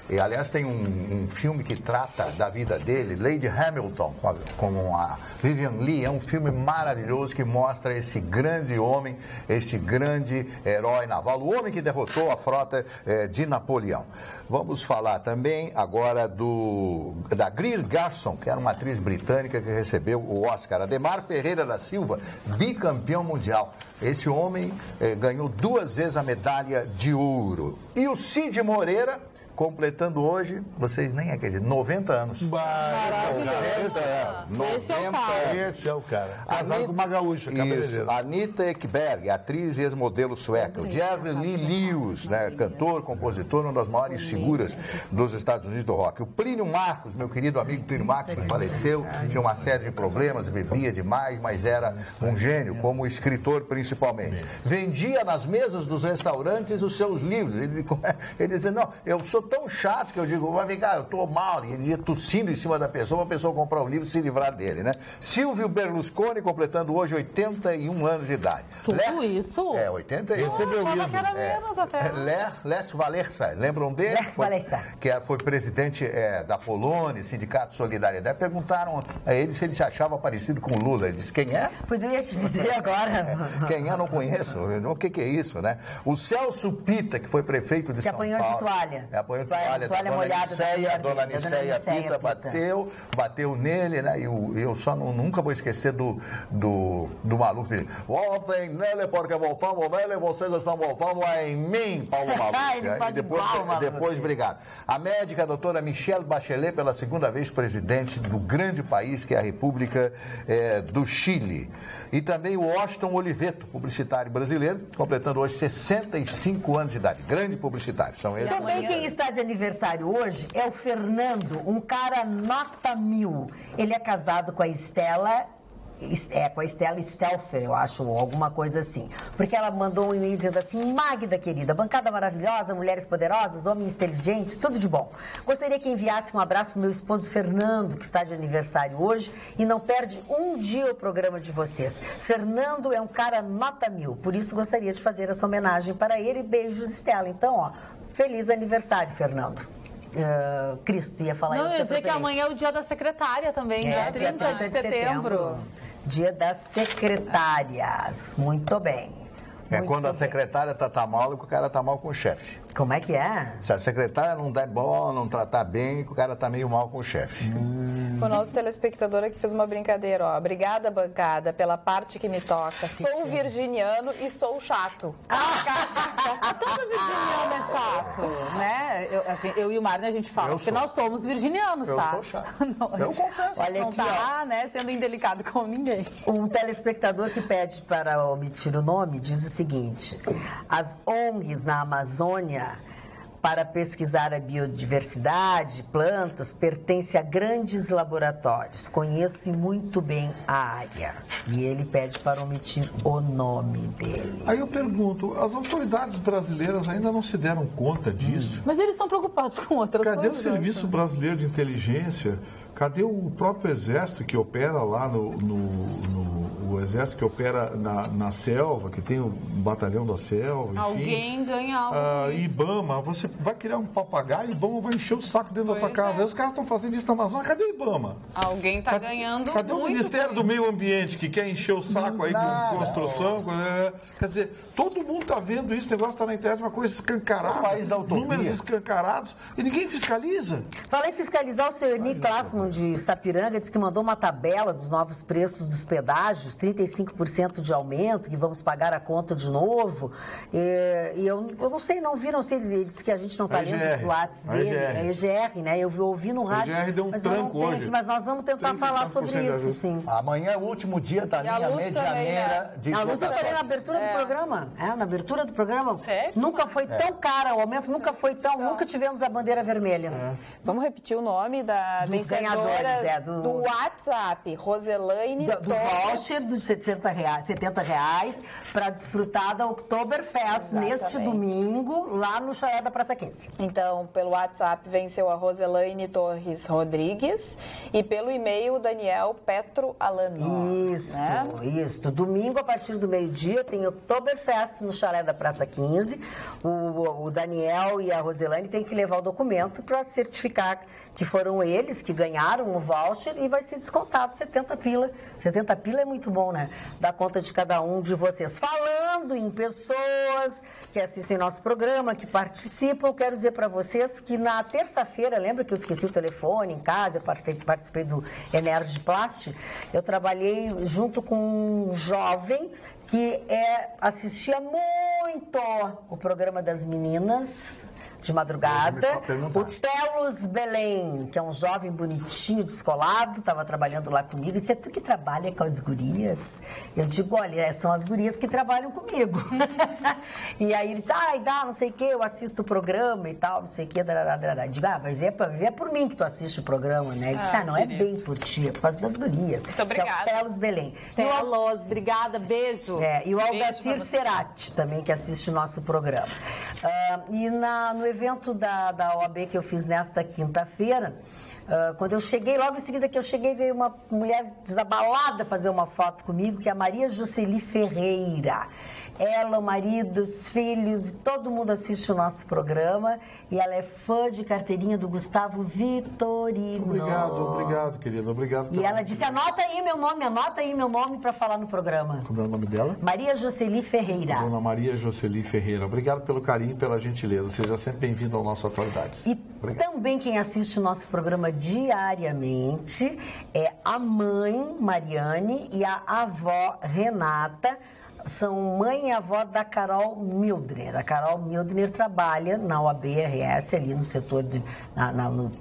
E, aliás, tem um filme que trata da vida dele, Lady Hamilton, com a Vivian Leigh. É um filme maravilhoso que mostra esse grande homem, este grande herói naval, o homem que derrotou a frota de Napoleão. Vamos falar também agora da Greer Garson, que era uma atriz britânica que recebeu o Oscar. Ademar Ferreira da Silva, bicampeão mundial. Esse homem ganhou 2 vezes a medalha de ouro. E o Cid Moreira, completando hoje, vocês nem acreditam, 90 anos. Esse é o cara. Casado com uma gaúcha, isso. Anita Ekberg, atriz e ex-modelo sueca. O Jerry Lee Lewis, né, cantor, compositor, uma das maiores figuras dos Estados Unidos do rock. O Plínio Marcos, meu querido amigo Plínio Marcos, que faleceu, tinha uma série de problemas, bebia demais, mas era um gênio, como escritor principalmente. Vendia nas mesas dos restaurantes os seus livros. Ele dizia, não, eu sou tão chato que eu digo, vai vem cá, eu tô mal. E ele ia tossindo em cima da pessoa, a pessoa comprar o livro e se livrar dele, né? Silvio Berlusconi, completando hoje 81 anos de idade. Tudo isso? 81. Esse é meu ídolo. Que era menos até. Lech Walesa, lembram dele? Lech Walesa. Que foi presidente da Polônia, Sindicato de Solidariedade. Perguntaram a ele se ele se achava parecido com o Lula. Ele disse, quem é? Pois eu ia te dizer agora. Quem é, não conheço. O que é isso, né? O Celso Pita, que foi prefeito de São Paulo. Que apanhou de toalha. toalha molhada. A dona Niceia Pita bateu nele, né? E eu só nunca vou esquecer do Maluf. Voltem nele porque voltamos nele, vocês estão voltando em mim, Paulo Maluf. Depois, obrigado. A médica, a doutora Michelle Bachelet, pela segunda vez presidente do grande país que é a República do Chile. E também o Washington Oliveto, publicitário brasileiro, completando hoje 65 anos de idade. Grande publicitário, são eles. Também quem está de aniversário hoje é o Fernando, um cara nota 1000. Ele é casado com a Estela Stelfer, eu acho, ou alguma coisa assim. Porque ela mandou um e-mail dizendo assim: Magda, querida, bancada maravilhosa, mulheres poderosas, homens inteligentes, tudo de bom. Gostaria que enviasse um abraço para o meu esposo Fernando, que está de aniversário hoje e não perde um dia o programa de vocês. Fernando é um cara nota 1000, por isso gostaria de fazer essa homenagem para ele. Beijos, Estela. Então, ó, feliz aniversário, Fernando. Cristo ia falar. Não, eu ia dizer que amanhã é o dia da secretária também, né? 30 de setembro. Dia das secretárias. Muito bem. Quando a secretária tá mal, o cara tá mal com o chefe. Como é que é? Se a secretária não der bom, não tratar bem, o cara tá meio mal com o chefe. O nosso telespectador aqui fez uma brincadeira, ó. Obrigada, bancada, pela parte que me toca. Sou virginiano e sou chato. Todo virginiano é chato, né? Eu e o Marne, a gente fala, porque nós somos virginianos, tá? Eu sou chato. Eu confesso. Olha não aqui, tá, né, sendo indelicado com ninguém. Um telespectador que pede para omitir o nome diz o seguinte: as ONGs na Amazônia para pesquisar a biodiversidade, plantas, pertence a grandes laboratórios. Conheço muito bem a área. E ele pede para omitir o nome dele. Aí eu pergunto, as autoridades brasileiras ainda não se deram conta disso? Mas eles estão preocupados com outras coisas. Cadê o Serviço Brasileiro de Inteligência? Cadê o próprio Exército que opera lá o Exército que opera na selva, que tem o batalhão da selva, enfim. Alguém ganha algo. IBAMA, você vai criar um papagaio, o IBAMA vai encher o saco dentro da tua casa. Aí os caras estão fazendo isso na Amazônia, cadê o IBAMA? Alguém está ganhando Cadê o Ministério do Meio Ambiente que quer encher o saco aí com construção? Quer dizer, todo mundo está vendo isso, o negócio está na internet, uma coisa escancarada. O país da utopia. Números escancarados e ninguém fiscaliza. Falei em fiscalizar, o senhor Eni Klassman de Sapiranga disse que mandou uma tabela dos novos preços dos pedágios, 35% de aumento, que vamos pagar a conta de novo. E eu não sei, não vi, ele disse que a gente não está lendo os WhatsApp dele. É EGR, né? Eu ouvi no rádio. A EGR deu um tranco hoje. Mas nós vamos tentar falar sobre isso, sim. Amanhã é o último dia da linha medianeira de a Lúcia falei na abertura do programa. Na abertura do programa. Sério? Nunca foi tão cara, o aumento nunca foi tão... Nunca tivemos a bandeira vermelha. Vamos repetir o nome da vencedora do WhatsApp, Roselaine do voucher de R$70 para desfrutar da Oktoberfest neste domingo, lá no Chalé da Praça 15. Então, pelo WhatsApp venceu a Roselaine Torres Rodrigues e pelo e-mail Daniel Petro Alano. Isso. Domingo, a partir do meio-dia, tem Oktoberfest no Chalé da Praça 15. O Daniel e a Roselaine têm que levar o documento para certificar que foram eles que ganharam o voucher e vai ser descontado 70 pila. 70 pila é muito bom, né? Dá conta de cada um de vocês. Falando em pessoas que assistem nosso programa, que participam, eu quero dizer para vocês que na terça-feira, lembra que eu esqueci o telefone em casa, eu participei do Energy Plast, eu trabalhei junto com um jovem que assistia muito o programa das meninas de madrugada, o Telos Belém, que é um jovem bonitinho, descolado, estava trabalhando lá comigo, e disse: é tu que trabalha com as gurias? Eu digo: olha, são as gurias que trabalham comigo. E aí ele disse: não sei o que, eu assisto o programa e tal, não sei o que, eu digo: mas é por mim que tu assiste o programa, né? Ele disse: não é bem por ti, é por causa das gurias. Muito obrigada. Que é o Telos Belém. Telos, obrigada, beijo. E o Aldacir Cerati também, que assiste o nosso programa. E no evento da OAB que eu fiz nesta quinta-feira, quando eu cheguei, logo em seguida que eu cheguei, veio uma mulher desabalada fazer uma foto comigo, que é a Maria Jusceli Ferreira. Ela, o marido, os filhos, todo mundo assiste o nosso programa. E ela é fã de carteirinha do Gustavo Vitorino. Obrigado, querida. Obrigado. E ela disse, anota aí meu nome para falar no programa. Como é o nome dela? Maria Jocely Ferreira. Dona Maria Jocely Ferreira. Obrigado pelo carinho e pela gentileza. Seja sempre bem-vindo ao nosso Atualidades. E também quem assiste o nosso programa diariamente é a mãe Mariane e a avó Renata. São mãe e avó da Carol Mildner. A Carol Mildner trabalha na OAB-RS, ali no setor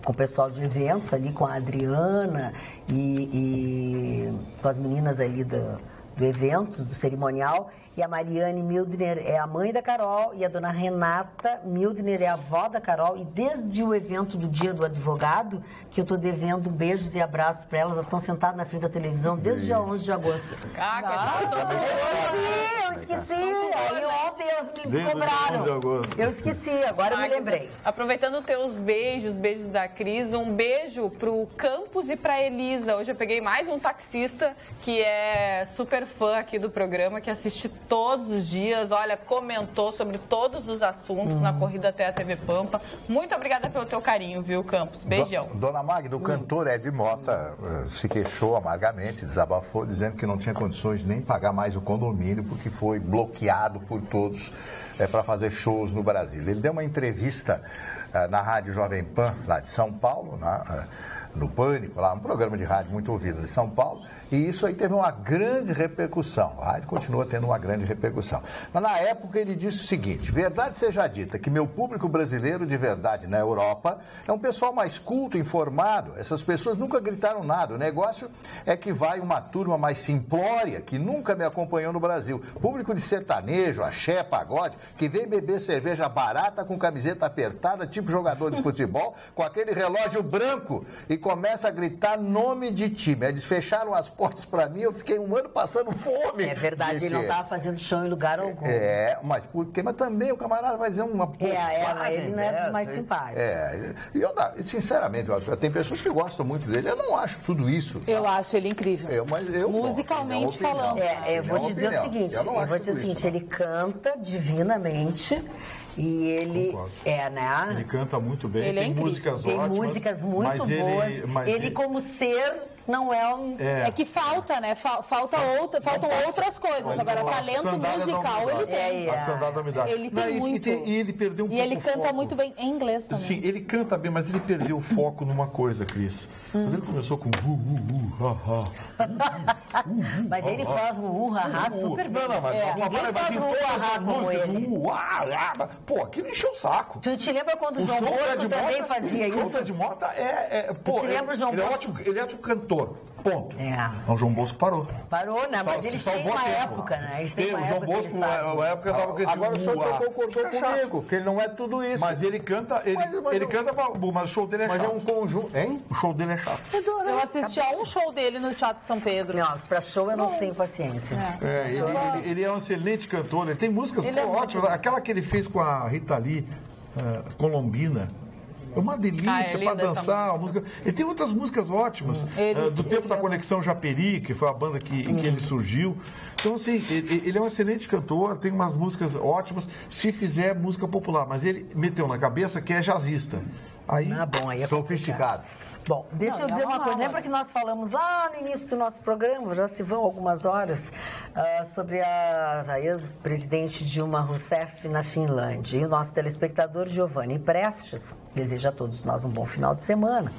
com o pessoal de eventos, ali com a Adriana e com as meninas ali do eventos, do cerimonial. E a Mariane Mildner é a mãe da Carol e a dona Renata Mildner é a avó da Carol. E desde o evento do Dia do Advogado, que eu estou devendo beijos e abraços para elas, elas estão sentadas na frente da televisão desde o dia 11 de agosto. Eu esqueci. Aí ontem elas me cobraram. Eu esqueci, agora eu me lembrei. Aproveitando os teus beijos da Cris, um beijo pro Campos e pra Elisa. Hoje eu peguei mais um taxista que é super fã aqui do programa, que assiste todos os dias, olha, comentou sobre todos os assuntos na corrida até a TV Pampa. Muito obrigada pelo teu carinho, viu, Campos? Beijão. Dona Magda, o cantor Ed Mota se queixou amargamente, desabafou, dizendo que não tinha condições de nem pagar mais o condomínio, porque foi bloqueado por todos para fazer shows no Brasil. Ele deu uma entrevista na Rádio Jovem Pan, lá de São Paulo, no Pânico, lá um programa de rádio muito ouvido de São Paulo, e isso aí teve uma grande repercussão. A rádio continua tendo uma grande repercussão. Mas na época ele disse o seguinte: verdade seja dita que meu público brasileiro de verdade na Europa é um pessoal mais culto, informado. Essas pessoas nunca gritaram nada. O negócio é que vai uma turma mais simplória que nunca me acompanhou no Brasil. Público de sertanejo, axé, pagode, que vem beber cerveja barata com camiseta apertada, tipo jogador de futebol, com aquele relógio branco e começa a gritar nome de time. Eles fecharam as portas para mim, eu fiquei um ano passando fome. É verdade, ele não estava fazendo show em lugar algum. Mas por quê? Mas também o camarada vai dizer uma ele não é dos mais simpáticos. E sinceramente, tem pessoas que gostam muito dele, eu não acho tudo isso. Tá? Eu acho ele incrível. Musicalmente falando. Eu vou te dizer o seguinte, ele canta divinamente. E ele né? Ele canta muito bem, ele tem músicas ótimas. Tem músicas muito boas. Ele como ser não é um... É que falta, né? Faltam outras coisas. Agora, talento musical ele tem. A sandália da umidade. Ele tem muito. E ele perdeu um pouco o foco. E ele canta muito bem em inglês também. Sim, ele canta bem, mas ele perdeu o foco numa coisa, Cris. Quando ele começou com mas ele faz um super bem. Ninguém faz um como ele. Pô, aquilo encheu o saco. Tu te lembra quando o João Bosco também fazia isso? O Ed Mota tu te lembra o João Bosco? Ele é ótimo cantor. Ponto. O João Bosco parou. Parou, né? Mas eles têm uma época, né? Eles têm o João Bosco, na época, tava com esse Agora o senhor concordou comigo, que ele não é tudo isso. Mas ele canta, mas o show dele é chato. Mas é um conjunto, hein? O show dele é chato. Eu assisti a um show dele no Teatro São Pedro. Não, pra show eu não tenho paciência. Ele é um excelente cantor, ele tem músicas ótimas. Aquela que ele fez com a Rita Lee, Colombina. É uma delícia para dançar a música. Ele tem outras músicas ótimas. Do tempo da Conexão Japeri, que foi a banda que ele surgiu. Então, assim, ele é um excelente cantor, tem umas músicas ótimas, se fizer música popular. Mas ele meteu na cabeça que é jazzista. Aí é sofisticado. Bom, deixa eu dizer uma coisa. Lembra que nós falamos lá no início do nosso programa, já se vão algumas horas, sobre a ex-presidente Dilma Rousseff na Finlândia. E o nosso telespectador Giovanni Prestes, deseja a todos nós um bom final de semana,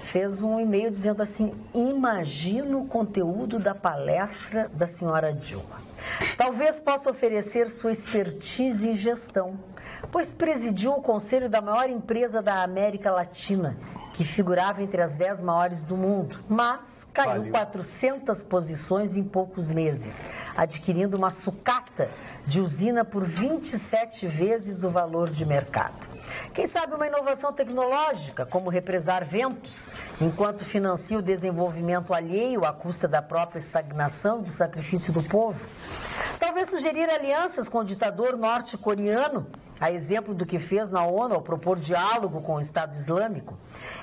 fez um e-mail dizendo assim: imagina o conteúdo da palestra da senhora Dilma. Talvez possa oferecer sua expertise em gestão, pois presidiu o conselho da maior empresa da América Latina, que figurava entre as 10 maiores do mundo, mas caiu 400 posições em poucos meses, adquirindo uma sucata de usina por 27 vezes o valor de mercado. Quem sabe uma inovação tecnológica, como represar ventos, enquanto financia o desenvolvimento alheio à custa da própria estagnação e do sacrifício do povo. Talvez sugerir alianças com o ditador norte-coreano A exemplo do que fez na ONU ao propor diálogo com o Estado Islâmico,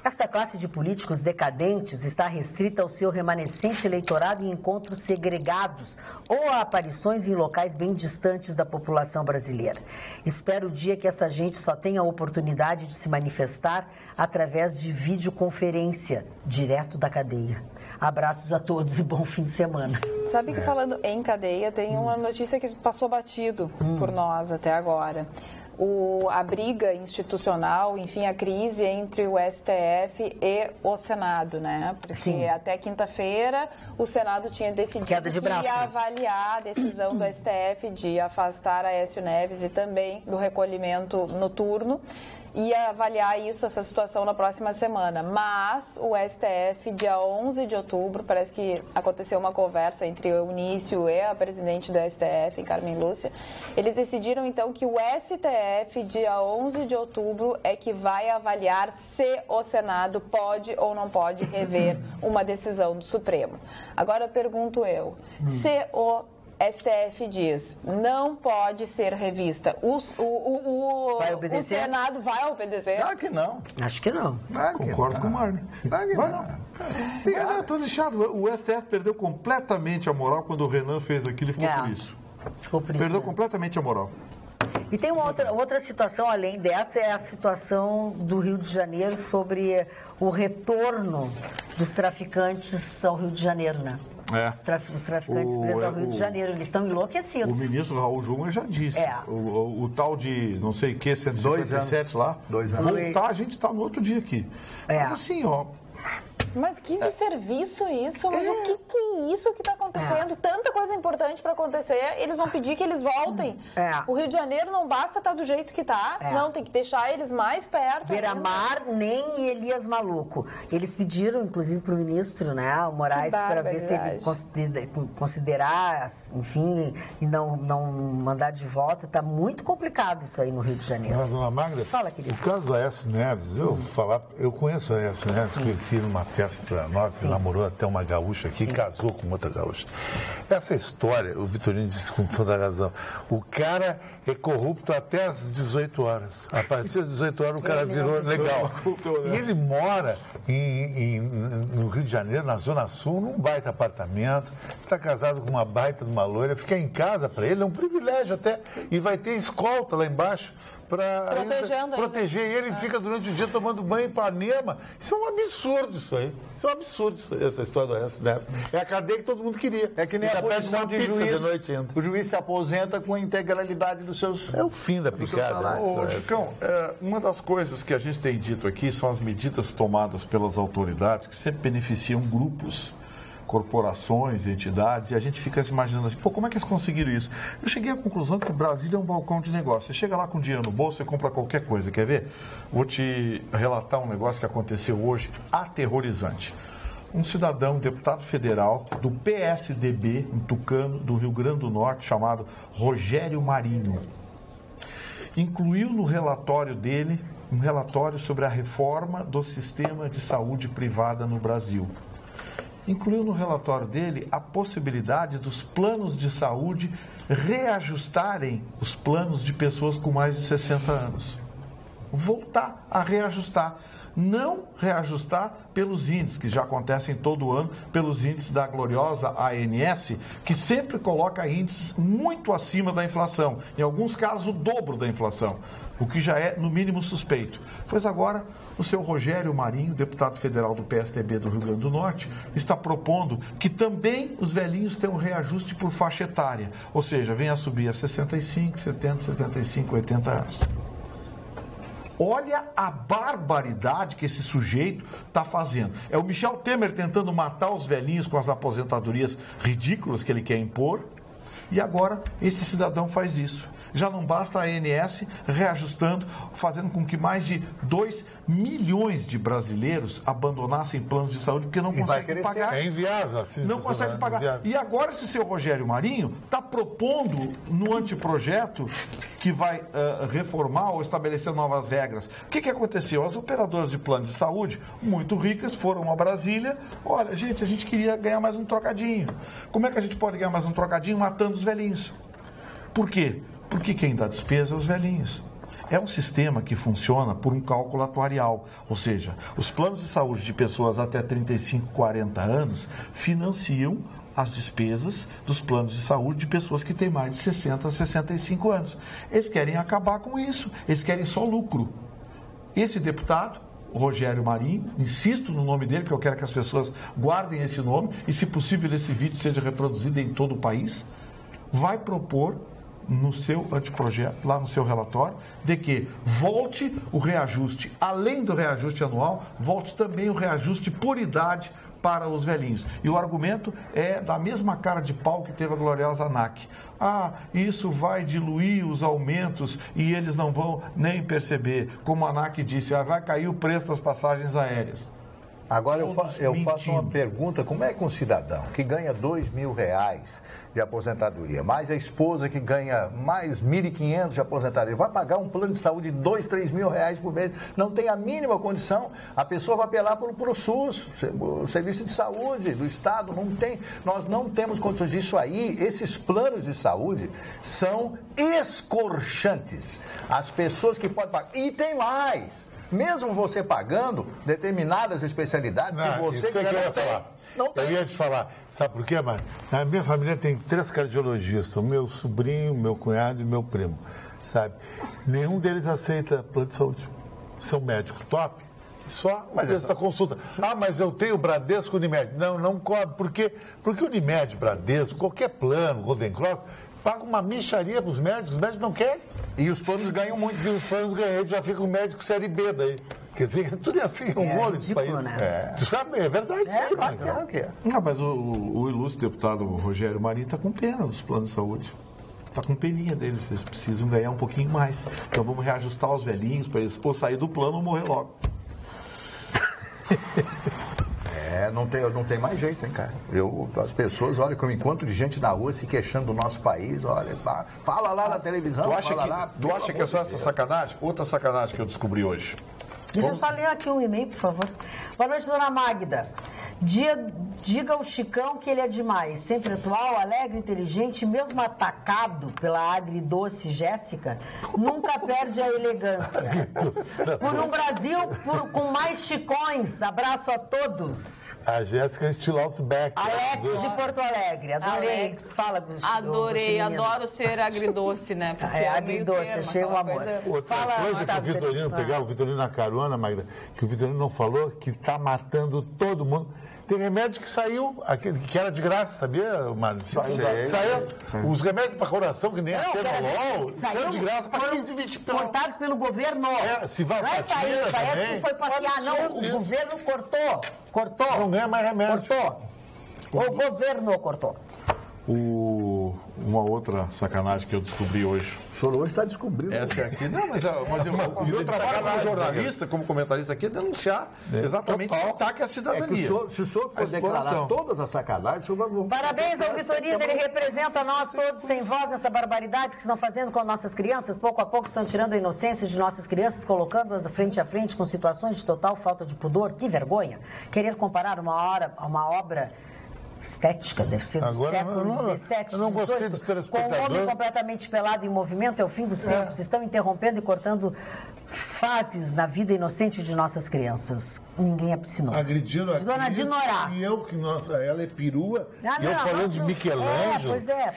esta classe de políticos decadentes está restrita ao seu remanescente eleitorado em encontros segregados ou a aparições em locais bem distantes da população brasileira. Espero o dia que essa gente só tenha a oportunidade de se manifestar através de videoconferência, direto da cadeia. Abraços a todos e bom fim de semana. Sabe que falando em cadeia, tem uma notícia que passou batido por nós até agora. A briga institucional, enfim, a crise entre o STF e o Senado, né? Porque Sim. até quinta-feira o Senado tinha decidido que ia avaliar a decisão do STF de afastar Aécio Neves e também do recolhimento noturno. Ia avaliar essa situação na próxima semana. Mas o STF, dia 11 de outubro, parece que aconteceu uma conversa entre o Eunício e a presidente do STF, Carmen Lúcia. Eles decidiram, então, que o STF, dia 11 de outubro, é que vai avaliar se o Senado pode ou não pode rever uma decisão do Supremo. Agora, pergunto eu, se o STF diz, não pode ser revista. O Senado vai obedecer? Claro que não. Acho que não. Concordo com o Marne. Claro que não. Eu estou lixado. O STF perdeu completamente a moral quando o Renan fez aquilo e ficou por isso. Ficou por isso. Perdeu completamente a moral. E tem uma outra situação, além dessa, é a situação do Rio de Janeiro sobre o retorno dos traficantes ao Rio de Janeiro, né? Os traficantes presos ao Rio de Janeiro, eles estão enlouquecidos. O ministro Raul Jungmann já disse. O tal de não sei o que, 157 lá, 2 anos. Voltar, a gente está no outro dia aqui. Mas assim, ó... Mas que desserviço isso? Mas o que é isso que está acontecendo? Tanta coisa importante para acontecer, eles vão pedir que eles voltem. O Rio de Janeiro não basta estar do jeito que está, não, tem que deixar eles mais perto. Beira-Mar, nem Elias Maluco. Eles pediram, inclusive, para o ministro, né, o Moraes, para ver se ele considerar, enfim, e não mandar de volta. Está muito complicado isso aí no Rio de Janeiro. Mas, dona Magda, fala, querido. O caso do Aécio Neves, eu conheço o Aécio Neves, conheci numa festa em Florianópolis, namorou até uma gaúcha aqui, casou com outra gaúcha. Essa história, o Vitorino disse com toda a razão, o cara é corrupto até às 18 horas. A partir das 18 horas o cara virou legal. E ele mora no Rio de Janeiro, na Zona Sul, num baita apartamento, está casado com uma baita de uma loira, ficar em casa para ele é um privilégio até, e vai ter escolta lá embaixo para proteger. E ele fica durante o dia tomando banho em Ipanema. Isso é um absurdo, isso aí. Isso é um absurdo, essa história do Aécio Neves. É a cadeia que todo mundo queria. É que nem a posição de juiz. De noite ainda. O juiz se aposenta com a integralidade dos seus... É o fim da picada. Ô, Chicão, uma das coisas que a gente tem dito aqui são as medidas tomadas pelas autoridades que sempre beneficiam grupos, corporações, entidades, e a gente fica se imaginando assim, como é que eles conseguiram isso? Eu cheguei à conclusão que o Brasil é um balcão de negócio. Você chega lá com dinheiro no bolso, você compra qualquer coisa. Quer ver? Vou te relatar um negócio que aconteceu hoje, aterrorizante. Um cidadão, deputado federal do PSDB, em Tucano, do Rio Grande do Norte, chamado Rogério Marinho, incluiu no relatório dele um relatório sobre a reforma do sistema de saúde privada no Brasil. Incluiu no relatório dele a possibilidade dos planos de saúde reajustarem os planos de pessoas com mais de 60 anos. Voltar a reajustar. Não reajustar pelos índices, que já acontecem todo ano, pelos índices da gloriosa ANS, que sempre coloca índices muito acima da inflação. Em alguns casos, o dobro da inflação, o que já é, no mínimo, suspeito. Pois agora, o seu Rogério Marinho, deputado federal do PSDB do Rio Grande do Norte, está propondo que também os velhinhos tenham um reajuste por faixa etária. Ou seja, venha a subir a 65, 70, 75, 80 anos. Olha a barbaridade que esse sujeito está fazendo. É o Michel Temer tentando matar os velhinhos com as aposentadorias ridículas que ele quer impor. E agora esse cidadão faz isso. Já não basta a ANS reajustando, fazendo com que mais de 2 milhões de brasileiros abandonassem planos de saúde porque não conseguem pagar. É inviável. Assim, não conseguem pagar. Inviável. E agora esse seu Rogério Marinho está propondo no anteprojeto que vai reformar ou estabelecer novas regras. O que aconteceu? As operadoras de plano de saúde, muito ricas, foram a Brasília. Olha, gente, a gente queria ganhar mais um trocadinho. Como é que a gente pode ganhar mais um trocadinho matando os velhinhos? Por quê? Porque quem dá despesa é os velhinhos. É um sistema que funciona por um cálculo atuarial, ou seja, os planos de saúde de pessoas até 35, 40 anos financiam as despesas dos planos de saúde de pessoas que têm mais de 60, 65 anos. Eles querem acabar com isso, eles querem só lucro. Esse deputado, o Rogério Marinho, insisto no nome dele, porque eu quero que as pessoas guardem esse nome e, se possível, esse vídeo seja reproduzido em todo o país, vai propor no seu anteprojeto, lá no seu relatório, de que volte o reajuste, além do reajuste anual, volte também o reajuste por idade para os velhinhos. E o argumento é da mesma cara de pau que teve a gloriosa ANAC. Isso vai diluir os aumentos e eles não vão nem perceber. Como a ANAC disse, vai cair o preço das passagens aéreas. Agora eu faço uma pergunta, como é que um cidadão que ganha R$2.000 de aposentadoria, mais a esposa que ganha mais 1.500 de aposentadoria, vai pagar um plano de saúde de R$2, R$3.000 por mês, não tem a mínima condição, a pessoa vai apelar para o SUS, o Serviço de Saúde do Estado, não tem, nós não temos condições disso aí, esses planos de saúde são escorchantes, as pessoas que podem pagar, e tem mais. Mesmo você pagando determinadas especialidades, se você quiser não tem. Eu ia te falar, sabe por quê, Mário? A minha família tem 3 cardiologistas, o meu sobrinho, meu cunhado e meu primo, sabe? Nenhum deles aceita plano de saúde. São médicos top, só essa consulta. Mas eu tenho Bradesco, Unimed. Não cobre. Por quê? Porque Unimed, Bradesco, qualquer plano, Golden Cross, paga uma mixaria para os médicos não querem. E os planos ganham muito. E os planos ganham, já fica um médico série B daí. Quer dizer, tudo é assim, um molho desse país. Né? Tu sabe, é verdade. Claro que é. Mas o ilustre deputado Rogério Marinho está com pena dos planos de saúde. Está com peninha deles, eles precisam ganhar um pouquinho mais. Então vamos reajustar os velhinhos para eles ou sair do plano ou morrer logo. Não tem mais jeito, hein, cara? As pessoas, olha, com um encontro de gente na rua se queixando do nosso país, olha, fala lá na televisão, Tu acha que é só essa sacanagem? Outra sacanagem que eu descobri hoje. Deixa eu só ler aqui um e-mail, por favor. Boa noite, dona Magda. Diga ao Chicão que ele é demais. Sempre atual, alegre, inteligente, mesmo atacado pela agridoce Jéssica, nunca perde a elegância. Por um Brasil com mais chicões. Abraço a todos. A Jéssica estilo Outback. Alex de Porto Alegre. Adorei. Alex, Fala, Gustavo. adorei, adoro ser agridoce, né? Porque agridoce, achei um amor. Outra coisa que o Vitorino pegava, o Vitorino na carona, Magda, que o Vitorino não falou, que está matando todo mundo. Tem remédio que saiu, que era de graça, sabia, Mário? Saiu. Os remédios para coração, que nem a Tenolol, saiu de graça para 15, 20 pelo... Cortados pelo governo. Se vai saiu, parece que foi passear. Não, o governo cortou. Não ganha mais remédio. Cortou. O governo cortou. Uma outra sacanagem que eu descobri hoje. O senhor hoje está descobrindo. Essa aqui. Não, mas eu trabalho como jornalista, como comentarista aqui, é denunciar exatamente o ataque à cidadania. Se o senhor for declarar todas as sacanagens, o senhor vai... Parabéns ao Vitorino, ele representa nós todos sem voz nessa barbaridade que estão fazendo com nossas crianças. Pouco a pouco estão tirando a inocência de nossas crianças, colocando-as frente a frente com situações de total falta de pudor. Que vergonha. Querer comparar uma obra estética, deve ser do século XVII, XVIII, com um homem completamente pelado em movimento, é o fim dos tempos. Estão interrompendo e cortando fases na vida inocente de nossas crianças. Ninguém assinou. Agredindo a Dona Dinorá. E eu, que ela é perua, e eu falando de Michelangelo. Pois é.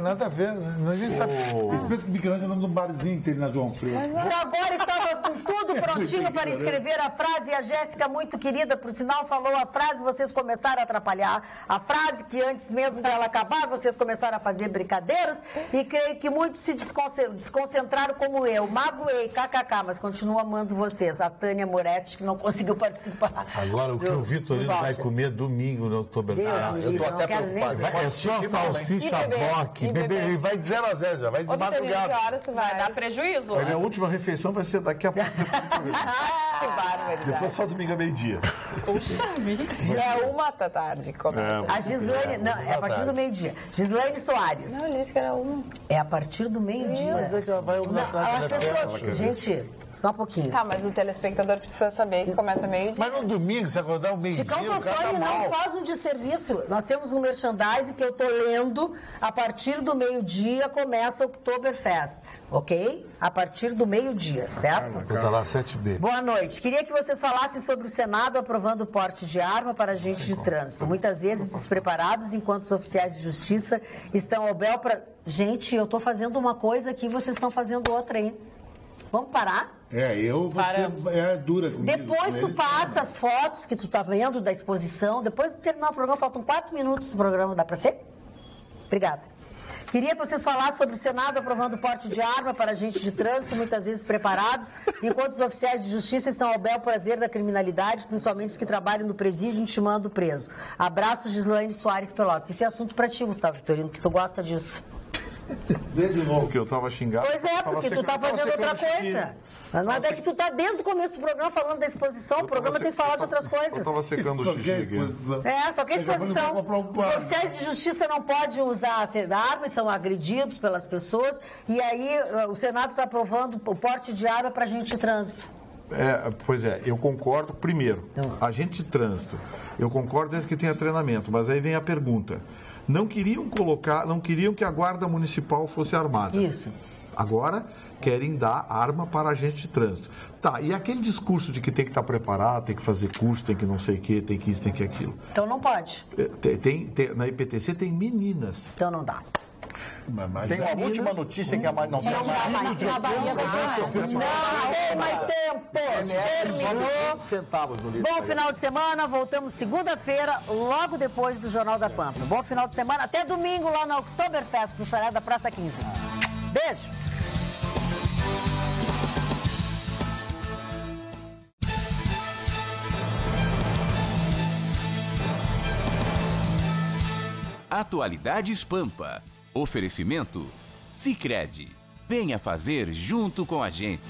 Nada a ver. A gente sabe. Eles pensam que Michelangelo é o nome de um barzinho que tem na João Freire. Agora estava com tudo prontinho para escrever a frase e a Jéssica, muito querida, por sinal, falou a frase, vocês começaram a atrapalhar a frase que antes mesmo dela acabar, vocês começaram a fazer brincadeiras e creio que muitos se desconcentraram como eu. Magoei, kkk, mas continuo amando vocês. A Tânia Moretti, que não conseguiu participar. Agora, o que o Vitorino vai comer domingo no Oktoberfest? Eu tô até preocupado. É só salsicha boque. Ele vai de 0 a 0 já, vai de madrugada. Que horas vai dar prejuízo. A minha última refeição vai ser daqui a pouco. Que barbaridade. Depois só domingo a meio-dia. Puxa vida. Já é 1 da tarde que começa. A Gislaine, não, é a partir do meio-dia. Gislaine Soares. Não, eu disse que era 1. É a partir do meio-dia. Mas é que ela vai As pessoas, gente, Só um pouquinho. Tá, mas o telespectador precisa saber que começa meio-dia. Mas no domingo, se acordar o meio-dia, Chicão o cara tá Tofani não mal. faz um desserviço. Nós temos um merchandising que eu tô lendo. A partir do meio-dia começa o Oktoberfest, ok? A partir do meio-dia, certo? Coisa lá, 7B. Boa noite. Queria que vocês falassem sobre o Senado aprovando o porte de arma para agentes de trânsito. Muitas vezes despreparados, enquanto os oficiais de justiça estão ao bel para... Gente, eu tô fazendo uma coisa aqui, vocês estão fazendo outra aí. Vamos parar? Você é dura comigo. Depois com tu eles, passa as fotos que tu tá vendo da exposição. Depois de terminar o programa, faltam 4 minutos do programa. Dá pra ser? Obrigada. Queria que vocês falassem sobre o Senado aprovando o porte de arma para agentes de trânsito, muitas vezes preparados, enquanto os oficiais de justiça estão ao bel prazer da criminalidade, principalmente os que trabalham no presídio intimando o preso. Abraço, Gislaine Soares Pelotas. Esse é assunto pra ti, Gustavo Vitorino, que tu gosta disso. Desde novo que eu tava xingado. Pois é, porque tu tá fazendo outra coisa. Mas é que tu tá desde o começo do programa falando da exposição, o programa tem que falar de outras coisas. Eu tava secando o xixi aqui. Só que a exposição. Os oficiais de justiça não podem usar armas, são agredidos pelas pessoas, e aí o Senado está aprovando o porte de arma para agente de trânsito. Pois é, eu concordo. Primeiro, agente de trânsito, eu concordo desde que tenha treinamento, mas aí vem a pergunta. Não queriam que a guarda municipal fosse armada. Isso. Agora querem dar arma para agente de trânsito. Tá, e aquele discurso de que tem que estar preparado, tem que fazer curso, tem que não sei o quê, tem que isso, tem que aquilo. Então não pode. Na IPTC tem meninas. Então não dá. Tem uma última notícia que a mais não tem. Na Bahia Não tem mais tempo. Terminou. Centavos no litro. Bom final de semana, voltamos segunda-feira, logo depois do Jornal da Pampa. Bom final de semana, até domingo lá na Oktoberfest, do Chalé da Praça 15. Beijo. Atualidades Pampa. Oferecimento Sicredi. Venha fazer junto com a gente.